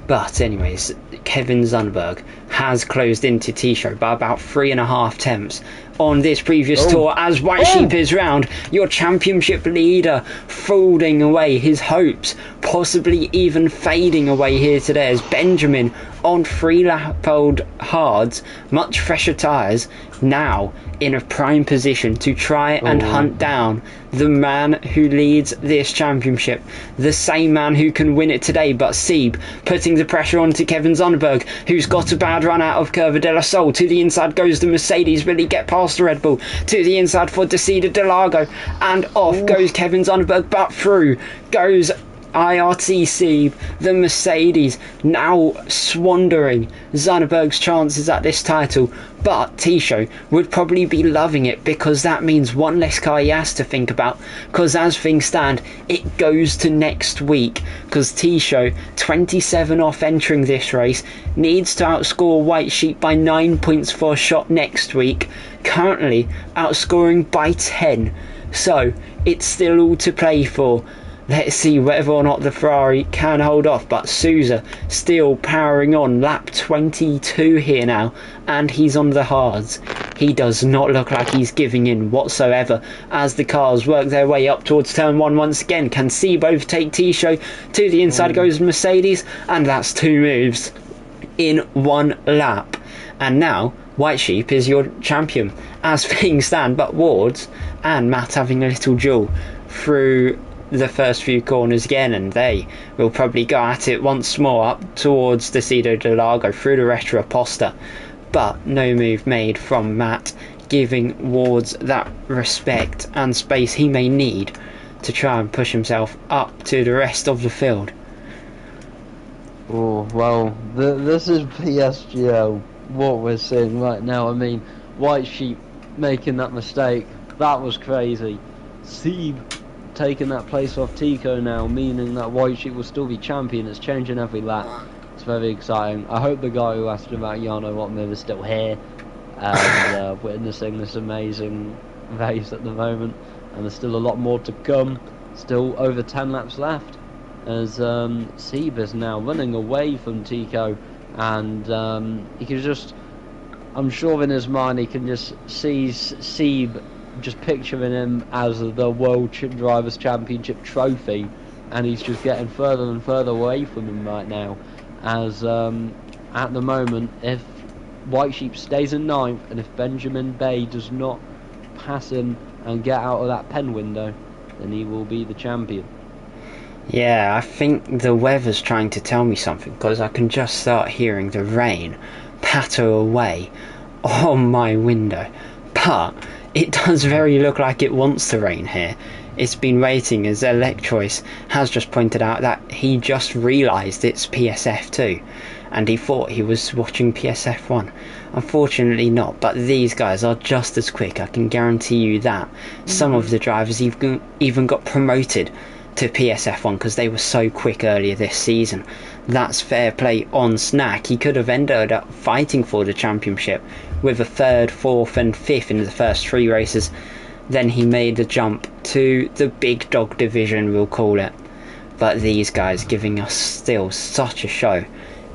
But anyways, Kevin Zunneberg has closed into T-Show by about 3.5 tenths on this previous tour, as White Sheep is round. Your championship leader folding away his hopes, possibly even fading away here today, as Benjamin on 3-lap-old hards, much fresher tyres, now in a prime position to try and hunt down the man who leads this championship, the same man who can win it today. But Sieb putting the pressure onto Kevin Zonnebberg, who's got a bad run out of Curva de la Sol. To the inside goes the Mercedes. Will he get past the Red Bull? To the inside for Decida de Largo, and off goes Kevin Zonnebberg, but through goes IRT Sieb, the Mercedes, now swandering Zonnebberg's chances at this title. But T-Show would probably be loving it, because that means one less car he has to think about, because as things stand, it goes to next week, because T-Show, 27 off entering this race, needs to outscore White Sheep by 9 points for a shot next week, currently outscoring by 10 So it's still all to play for. Let's see whether or not the Ferrari can hold off, but Sousa still powering on, lap 22 here now, and he's on the hards. He does not look like he's giving in whatsoever as the cars work their way up towards turn 1 once again. Can Seb overtake T-Show? To the inside goes Mercedes, and that's 2 moves in 1 lap. And now White Sheep is your champion as things stand, but Wards and Matt having a little duel through the first few corners again, and they will probably go at it once more up towards the Cido de Lago through the Retro Aposta, but no move made from Matt, giving Wards that respect and space he may need to try and push himself up to the rest of the field. Oh, well, this is PSGL, what we're seeing right now. I mean, White Sheep making that mistake, that was crazy. Seb taking that place off Tico now, meaning that White Sheep will still be champion. It's changing every lap. It's very exciting. I hope the guy who asked about Jarno Rottmeier is still here and witnessing this amazing race at the moment. And there's still a lot more to come. Still over 10 laps left, as Seb is now running away from Tico, and he can just, I'm sure in his mind he can just see Seb, just picturing him as the World Drivers' Championship trophy, and he's just getting further and further away from him right now, as at the moment, if White Sheep stays in 9th, and if Benjamin Bay does not pass him and get out of that pen window, then he will be the champion. Yeah, I think the weather's trying to tell me something, because I can just start hearing the rain patter away on my window. But it does very look like it wants to rain here. It's been waiting, as Electrois has just pointed out that he just realised it's PSF2 and he thought he was watching PSF1. Unfortunately not, but these guys are just as quick, I can guarantee you that. Some of the drivers even got promoted to PSF1 because they were so quick earlier this season. That's fair play on Snack. He could have ended up fighting for the championship with a 3rd, 4th and 5th in the first 3 races. Then he made the jump to the big dog division, we'll call it. But these guys giving us still such a show,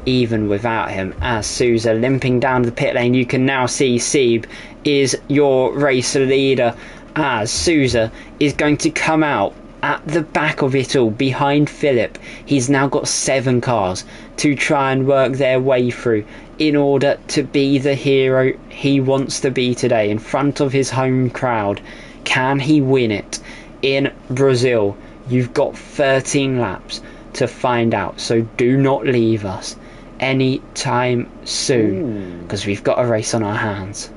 even without him, as Sousa limping down the pit lane. You can now see Seb is your race leader, as Sousa is going to come out at the back of it all, behind Philip. He's now got 7 cars to try and work their way through in order to be the hero he wants to be today in front of his home crowd. Can he win it in Brazil? You've got 13 laps to find out, so do not leave us anytime soon, because we've got a race on our hands.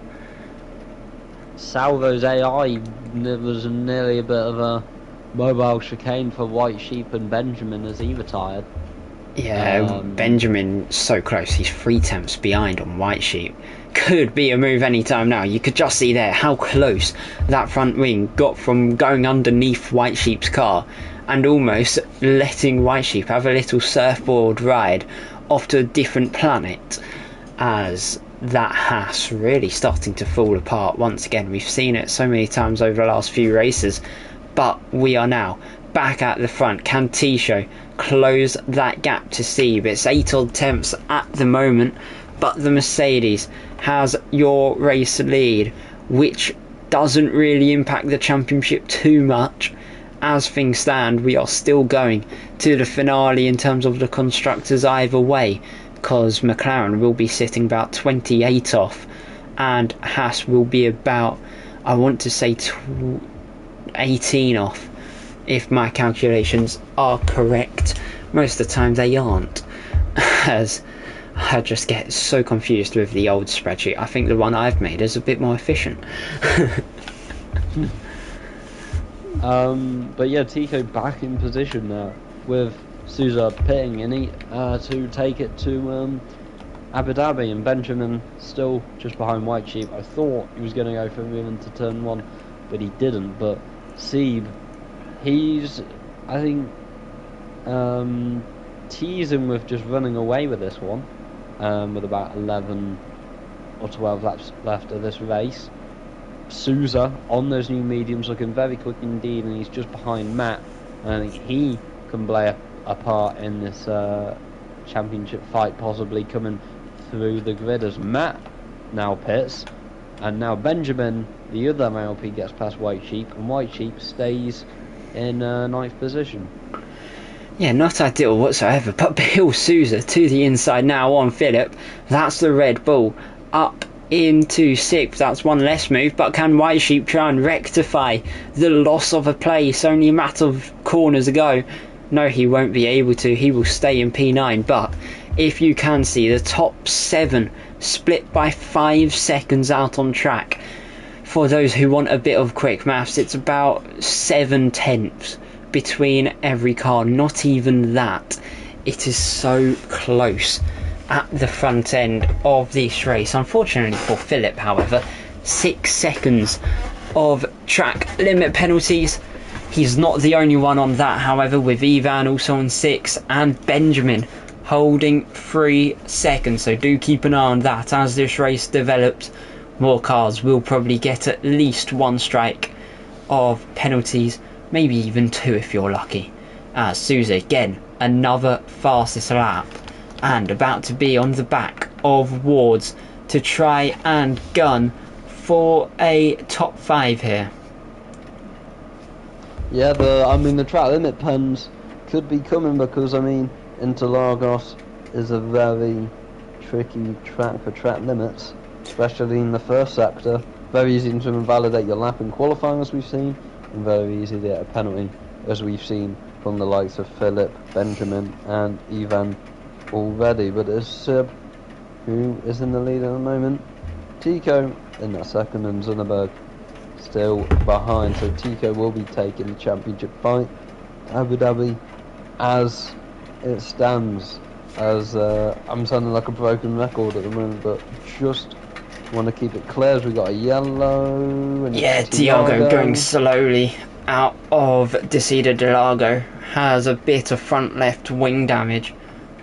Salvo's AI, there was nearly a bit of a mobile chicane for White Sheep and Benjamin as he retired. Yeah, Benjamin so close. He's 3 tenths behind on White Sheep. Could be a move anytime now. You could just see there how close that front wing got from going underneath White Sheep's car and almost letting White Sheep have a little surfboard ride off to a different planet, as that Haas really starting to fall apart once again. We've seen it so many times over the last few races, but we are now back at the front. Can T-Show close that gap to Seb? It's 8 odd tenths at the moment, but the Mercedes has your race lead, which doesn't really impact the championship too much. As things stand, we are still going to the finale in terms of the constructors either way, because McLaren will be sitting about 28 off and Haas will be about, I want to say 18 off, if my calculations are correct. Most of the time they aren't, as I just get so confused with the old spreadsheet. I think the one I've made is a bit more efficient. But yeah, Tico back in position now with Sousa pitting in to take it to Abu Dhabi, and Benjamin still just behind White Sheep. I thought he was going to go for him into turn 1, but he didn't. But Seb, he's, I think, teasing with just running away with this one, with about 11 or 12 laps left of this race. Souza on those new mediums, looking very quick indeed, and he's just behind Matt. And I think he can play a part in this championship fight, possibly coming through the grid as Matt now pits, and now Benjamin, the other MLP, gets past White Sheep, and White Sheep stays in ninth position. Yeah, not ideal whatsoever, but Bill Souza to the inside now on Philip. That's the Red Bull up into 6th. That's one less move, but can White Sheep try and rectify the loss of a place only a matter of corners ago? No, he won't be able to. He will stay in P9, but if you can see, the top 7 split by 5 seconds out on track. For those who want a bit of quick maths, it's about 7/10 between every car, not even that. It is so close at the front end of this race. Unfortunately for Philip, however, 6 seconds of track limit penalties. He's not the only one on that, however, with Ivan also on 6 and Benjamin holding 3 seconds. So do keep an eye on that as this race develops. More cars will probably get at least 1 strike of penalties, maybe even 2 if you're lucky. As Souza again, another fastest lap, and about to be on the back of Wards to try and gun for a top 5 here. Yeah, the track limit pens could be coming because Interlagos is a very tricky track for track limits, especially in the first sector. Very easy to invalidate your lap in qualifying, as we've seen, and very easy to get a penalty, as we've seen from the likes of Philip, Benjamin and Ivan already. But it's Sib who is in the lead at the moment. Tico in that second, and Zunneberg still behind, so Tico will be taking the championship fight. Abu Dhabi, as it stands, as I'm sounding like a broken record at the moment, but just want to keep it clear as we got a yellow. And yeah, Tiago going slowly out of Desida de Lago, has a bit of front left wing damage.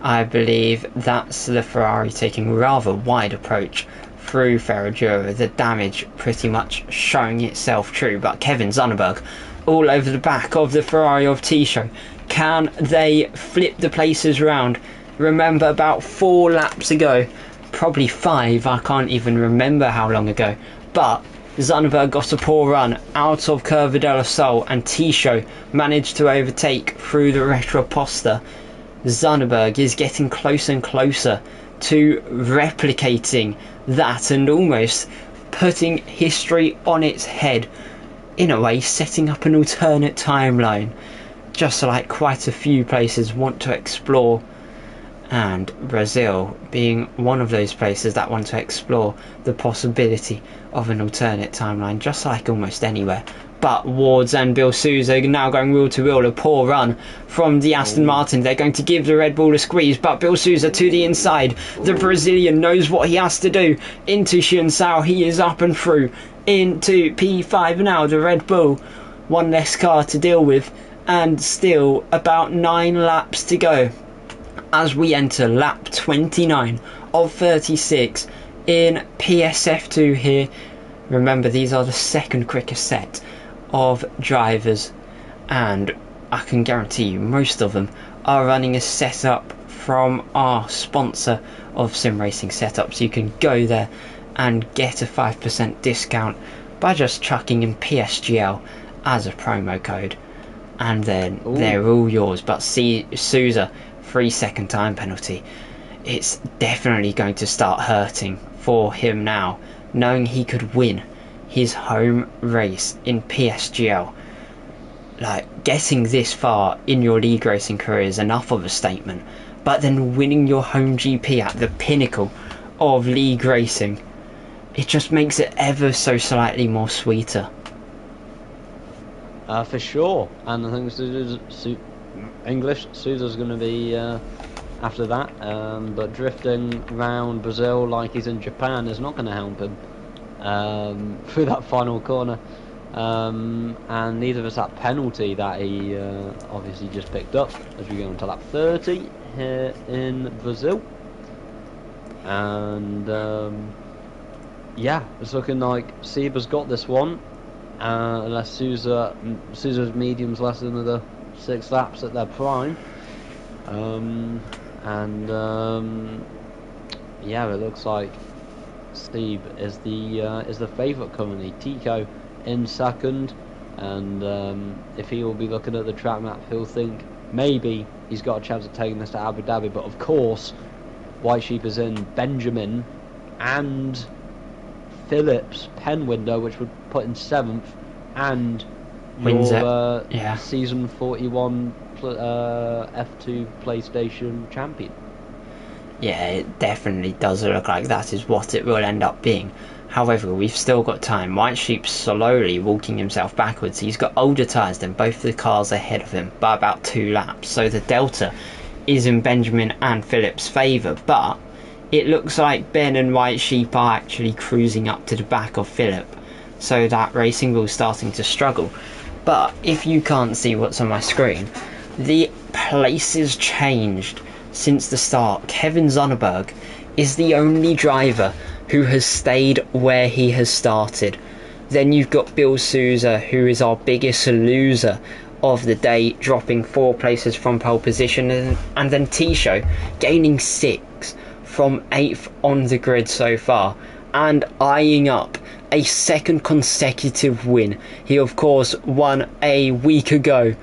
I believe that's the Ferrari taking a rather wide approach through Ferragura, the damage pretty much showing itself true. But Kevin Zunneberg all over the back of the Ferrari of Tisho. Can they flip the places round? Remember, about 4 laps ago, probably 5, I can't even remember how long ago, but Zunneberg got a poor run out of Curva del Sol and Tisho managed to overtake through the Retroposta. Zunneberg is getting closer and closer to replicating that and almost putting history on its head, in a way setting up an alternate timeline, just like quite a few places want to explore, and Brazil being one of those places that want to explore the possibility of an alternate timeline, just like almost anywhere. But Wards and Bill Souza now going wheel to wheel. A poor run from the Aston Martin. They're going to give the Red Bull a squeeze, but Bill Souza to the inside. The Brazilian knows what he has to do. Into Xiansao, he is up and through into P5 now. The Red Bull, 1 less car to deal with, and still about 9 laps to go as we enter lap 29 of 36 in PSF2 here. Remember, these are the second quickest set of drivers, and I can guarantee you most of them are running a setup from our sponsor of sim racing setups. You can go there and get a 5% discount by just chucking in PSGL as a promo code, and then they're all yours. But see, Souza, 3-second time penalty. It's definitely going to start hurting for him now, knowing he could win his home race in PSGL. Like, getting this far in your league racing career is enough of a statement, but then winning your home GP at the pinnacle of league racing, it just makes it ever so slightly more sweeter. For sure, and I think Souza's going to be after that, but drifting round Brazil like he's in Japan is not going to help him through that final corner, and neither of us that penalty that he obviously just picked up as we go into lap 30 here in Brazil. And yeah, it's looking like Seba's got this one. Unless Sousa's mediums last another 6 laps at their prime. And yeah, it looks like Steve is the favourite currently. Tico in second, and if he will be looking at the track map, he'll think maybe he's got a chance of taking this to Abu Dhabi. But of course, White Sheep is in Benjamin and Phillips pen window, which would put in 7th, and Wins your it. Yeah. season 41 F2 PlayStation champion. Yeah, it definitely does look like that is what it will end up being. However, we've still got time. White Sheep's slowly walking himself backwards. He's got older tyres than both the cars ahead of him by about 2 laps. So the delta is in Benjamin and Phillips' favour. But it looks like Ben and White Sheep are actually cruising up to the back of Phillip. So that Racing Bull's starting to struggle. But if you can't see what's on my screen, the places changed since the start. Kevin Zonneberg is the only driver who has stayed where he has started. Then you've got Bill Sousa, who is our biggest loser of the day, dropping 4 places from pole position, and then T-Show gaining 6 from 8th on the grid so far, and eyeing up a second consecutive win. He of course won a week ago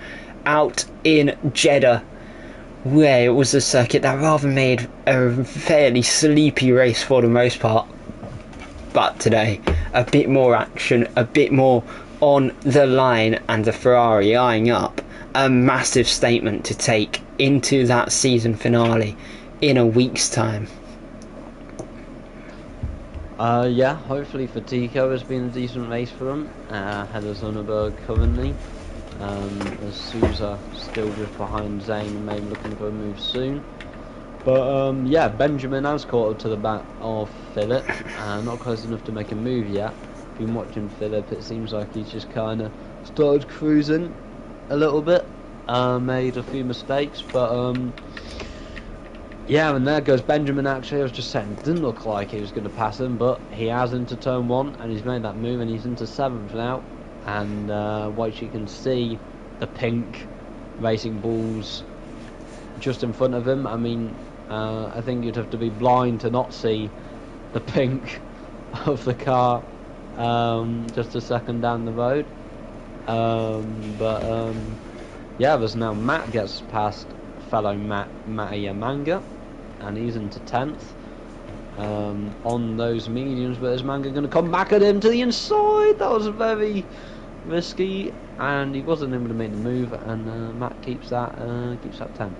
out in Jeddah, where it was a circuit that rather made a fairly sleepy race for the most part. But today, a bit more action, a bit more on the line, and the Ferrari eyeing up a massive statement to take into that season finale in a week's time. Yeah, hopefully for Tico it's been a decent race for him. Ahead of Zonneberg currently. As Sousa still just behind Zane and maybe looking for a move soon. But yeah, Benjamin has caught up to the back of Philip, not close enough to make a move yet. Been watching Philip, it seems like he's just kind of started cruising a little bit, made a few mistakes, but yeah, and there goes Benjamin. Actually, I was just saying, it didn't look like he was going to pass him, but he has into turn 1 and he's made that move, and he's into 7th now. And White Sheep can see the pink Racing Bulls just in front of him. I mean, I think you'd have to be blind to not see the pink of the car just a second down the road. Yeah, there's now Matt gets past fellow Matty Manga, and he's into 10th on those mediums, but is Manga going to come back at him to the inside? That was very risky, and he wasn't able to make the move, and Matt keeps that 10.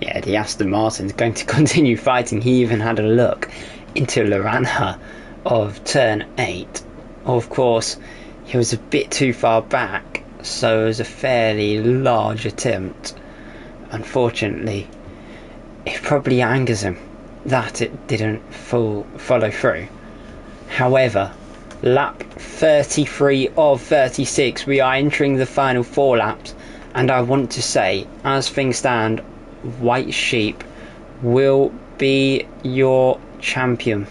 Yeah, the Aston Martin's going to continue fighting. He even had a look into Lorana of turn 8. Of course, he was a bit too far back, so it was a fairly large attempt. Unfortunately, it probably angers him that it didn't follow through. However, lap 33 of 36, we are entering the final 4 laps, and I want to say, as things stand, White Sheep will be your champion.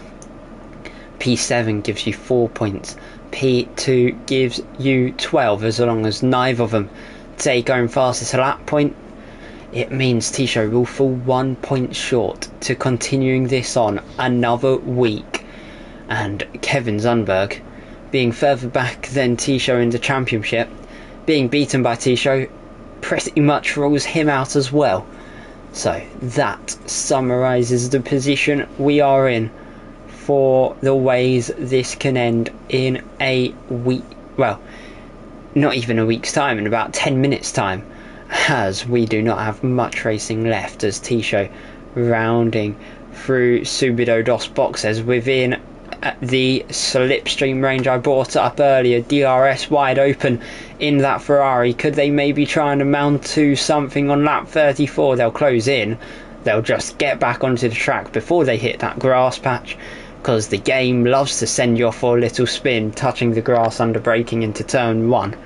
P7 gives you 4 points, P2 gives you 12, as long as neither of them take home fastest lap point. It means T-Show will fall 1 point short to continuing this on another week, and Kevin Zundberg, being further back than T-Show in the championship, being beaten by T-Show, pretty much rules him out as well. So that summarises the position we are in for the ways this can end in a week. Well, not even a week's time, in about 10 minutes time, as we do not have much racing left, as T-Show rounding through Subido dos Boxes within the slipstream range I brought up earlier. DRS wide open in that Ferrari. Could they maybe try and amount to something on lap 34? They'll close in. They'll just get back onto the track before they hit that grass patch, because the game loves to send you off for a little spin, touching the grass under braking into turn 1.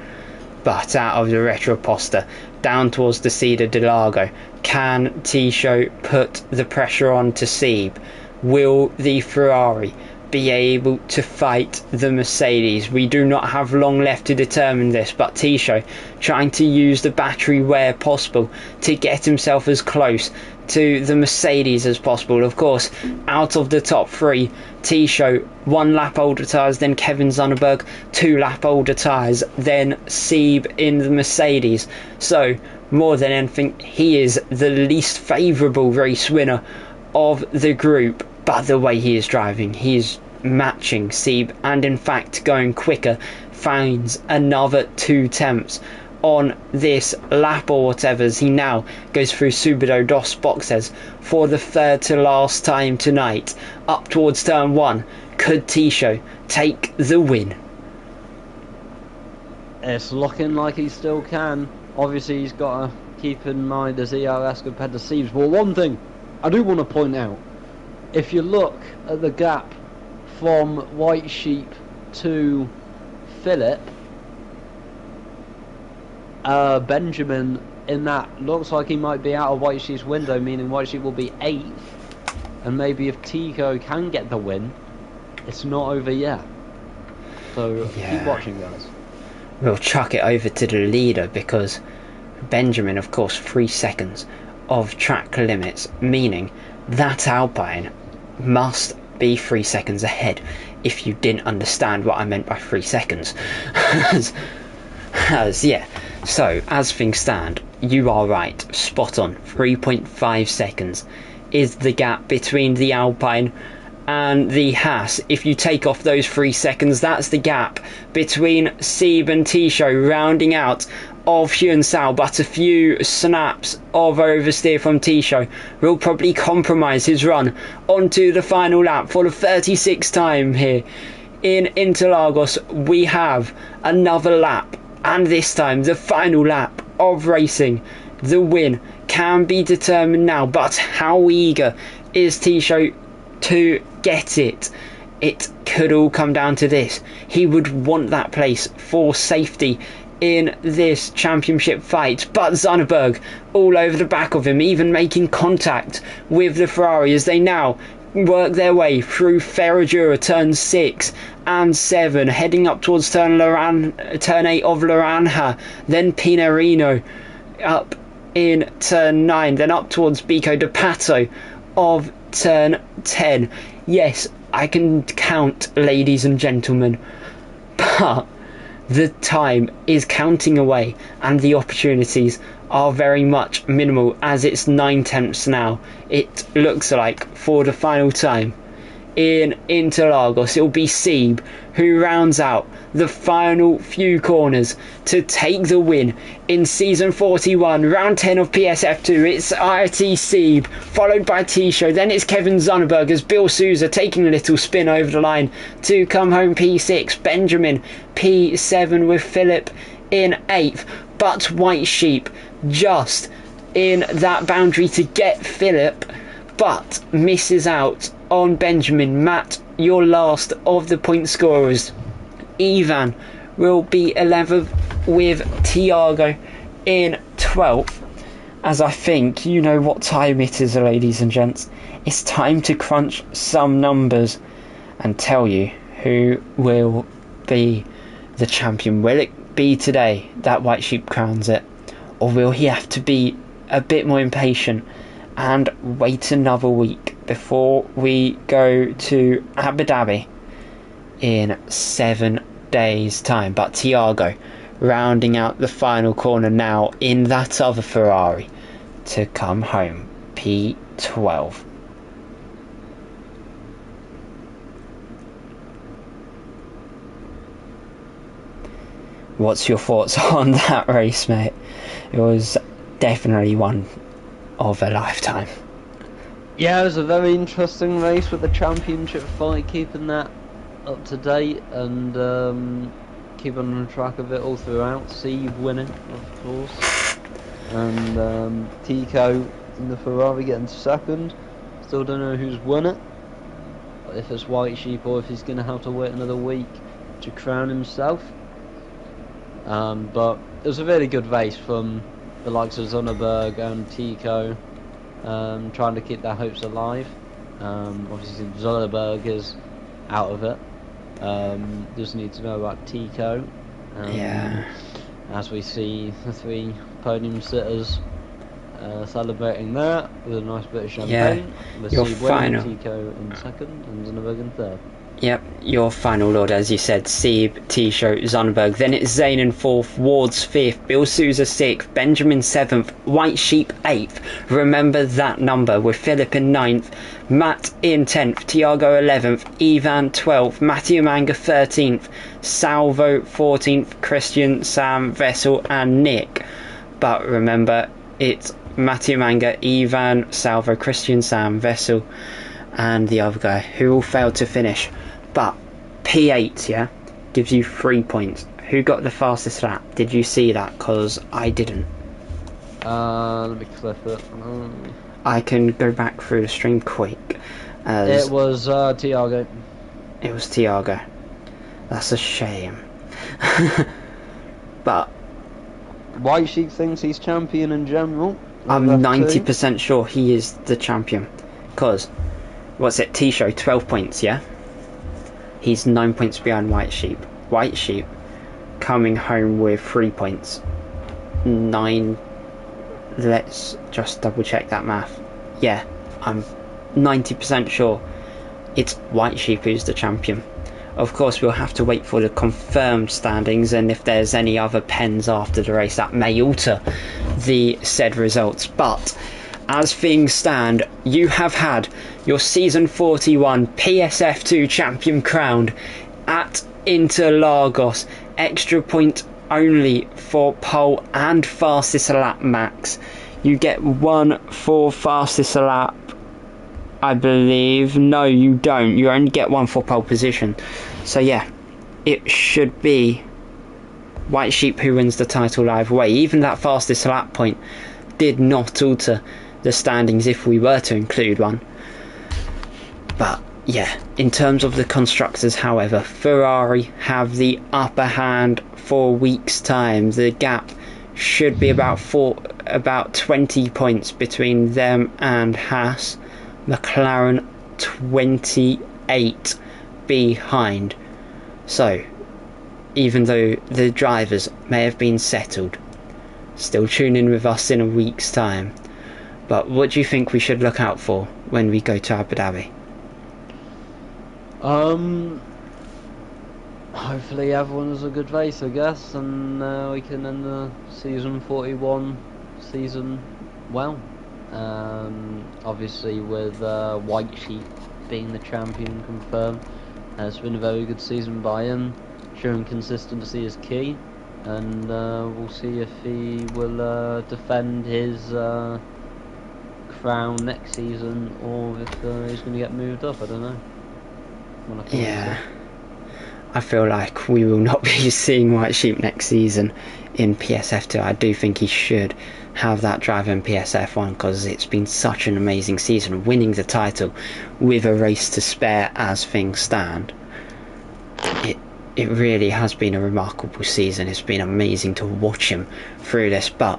But out of the Retroposter, down towards the Cedar de Lago. Can T-Show put the pressure on to Sieb? Will the Ferrari be able to fight the Mercedes. We do not have long left to determine this, but Tisho trying to use the battery where possible to get himself as close to the Mercedes as possible. Of course, out of the top three, Tisho 1 lap older tyres, then Kevin Zonneberg 2 lap older tyres, then Sieb in the Mercedes. So more than anything, he is the least favourable race winner of the group. But the way he is driving, he is matching Sieb, and in fact going quicker, finds another 2 tenths on this lap or whatever, as he now goes through Subido dos Boxes for the third to last time tonight, up towards turn 1. Could Tisho take the win? It's looking like he still can. Obviously he's got to keep in mind his ERS compared to Sieb's. But one thing I do want to point out, if you look at the gap from White Sheep to Philip, Benjamin in that looks like he might be out of White Sheep's window, meaning White Sheep will be 8th, and maybe if Tico can get the win, it's not over yet. So keep watching, guys. We'll chuck it over to the leader, because Benjamin, of course, 3 seconds of track limits, meaning that Alpine must be 3 seconds ahead, if you didn't understand what I meant by 3 seconds. Yeah, so as things stand, you are right, spot on. 3.5 seconds is the gap between the Alpine and the Haas. If you take off those 3 seconds, that's the gap between Sieb and Tisho, rounding out of Hyun-Sao. But a few snaps of oversteer from Tisho will probably compromise his run onto the final lap for the 36th time here in Interlagos. We have another lap, and this time the final lap of racing. The win can be determined now, but how eager is Tisho to get it? It could all come down to this. He would want that place for safety in this championship fight, but Zonneberg all over the back of him, even making contact with the Ferrari as they now work their way through Ferradura turns 6 and 7, heading up towards turn 8 of Laranja, then Pinarino up in turn 9, then up towards Bico de Pato of turn 10. Yes, I can count, ladies and gentlemen, but the time is counting away and the opportunities are very much minimal, as it's 9 tenths now, it looks like, for the final time in Interlagos. It'll be Sieb who rounds out the final few corners to take the win in season 41, round 10 of PSF2. It's RT Sieb, followed by Tisho, then it's Kevin Zonneberg as Bill Souza taking a little spin over the line to come home P6, Benjamin P7 with Philip in 8th, but White Sheep just in that boundary to get Philip, but misses out on Benjamin. Matt, your last of the point scorers. Ivan will be 11th with Tiago in 12th. As I think you know what time it is, ladies and gents. It's time to crunch some numbers and tell you who will be the champion. Will it be today that White Sheep crowns it, or will he have to be a bit more impatient and wait another week before we go to Abu Dhabi in 7 days' time? But Tiago rounding out the final corner now in that other Ferrari to come home, P12. What's your thoughts on that race, mate? It was definitely one of a lifetime. Yeah, it was a very interesting race with the championship fight, keeping that up to date and keeping on track of it all throughout. Sieb winning, of course, and Tico in the Ferrari getting second. Still don't know who's won it, if it's White Sheep or if he's going to have to wait another week to crown himself. But it was a really good race from the likes of Zonneberg and Tico, trying to keep their hopes alive. Obviously Zonneberg is out of it. Just need to know about Tico. Yeah. As we see the 3 podium sitters celebrating that with a nice bit of champagne. Your Seed winning, final. Tico in second, and Zonneberg in third. Yep, your final order, as you said, Sieb, Tisho, Zonneberg. Then it's Zane in 4th, Ward's 5th, Bill Souza 6th, Benjamin 7th, White Sheep 8th. Remember that number, with Philip in 9th, Matt in 10th, Tiago 11th, Ivan 12th, Matthew Manga 13th, Salvo 14th, Christian, Sam, Vessel and Nick. But remember, it's Matthew Manga, Ivan, Salvo, Christian, Sam, Vessel and the other guy who all failed to finish. But P8, yeah, gives you 3 points. Who got the fastest lap? Did you see that? Because I didn't. Let me clip it. I can go back through the stream quick. As It was Tiago. It was Tiago. That's a shame. But White Sheep thinks he's champion in general. I'm 90% sure he is the champion. Because, what's it, T-Show, 12 points, yeah? He's 9 points behind White Sheep. White Sheep coming home with 3 points. 9. Let's just double check that math. Yeah, I'm 90% sure it's White Sheep who's the champion. Of course, we'll have to wait for the confirmed standings, and if there's any other pens after the race, that may alter the said results. But as things stand, you have had your season 41 PSF2 champion crowned at Interlagos. Extra point only for pole and fastest lap, Max. You get 1 for fastest lap, I believe. No, you don't. You only get 1 for pole position. So yeah, it should be White Sheep who wins the title either way. Even that fastest lap point did not alter the standings if we were to include one. But yeah, in terms of the constructors, however, Ferrari have the upper hand for a week's time. The gap should be about 20 points between them and Haas. McLaren 28 behind. So even though the drivers may have been settled, still tune in with us in a week's time. But what do you think we should look out for when we go to Abu Dhabi? Hopefully everyone has a good race, I guess, and we can end the season 41 season well. Obviously with White Sheep being the champion confirmed, it's been a very good season by him. Showing consistency is key, and we'll see if he will defend his crown next season, or if he's going to get moved up. I don't know. Yeah, I feel like we will not be seeing White Sheep next season in PSF2. I do think he should have that drive in PSF1, because it's been such an amazing season, winning the title with a race to spare as things stand. It really has been a remarkable season. It's been amazing to watch him through this, but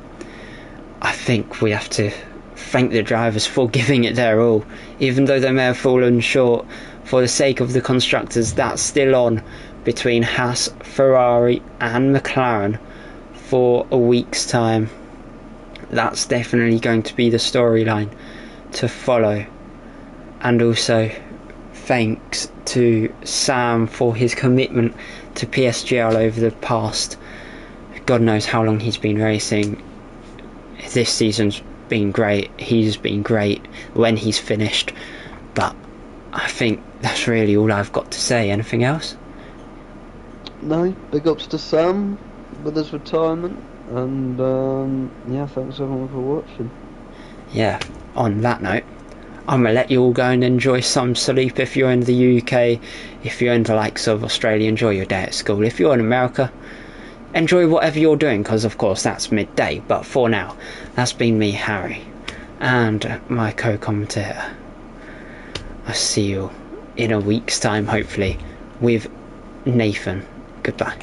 I think we have to thank the drivers for giving it their all. Even though they may have fallen short, for the sake of the constructors, that's still on between Haas, Ferrari and McLaren for a week's time. That's definitely going to be the storyline to follow. And also thanks to Sam for his commitment to PSGL over the past God knows how long he's been racing. This season's been great. He's been great when he's finished. But I think that's really all I've got to say. Anything else? No, big ups to Sam with his retirement, and yeah, thanks everyone for watching. Yeah, on that note, I'm going to let you all go and enjoy some sleep if you're in the UK. If you're in the likes of Australia, enjoy your day at school. If you're in America, enjoy whatever you're doing, because of course that's midday. But for now, that's been me, Harry, and my co-commentator. I'll see you in a week's time, hopefully, with Nathan. Goodbye.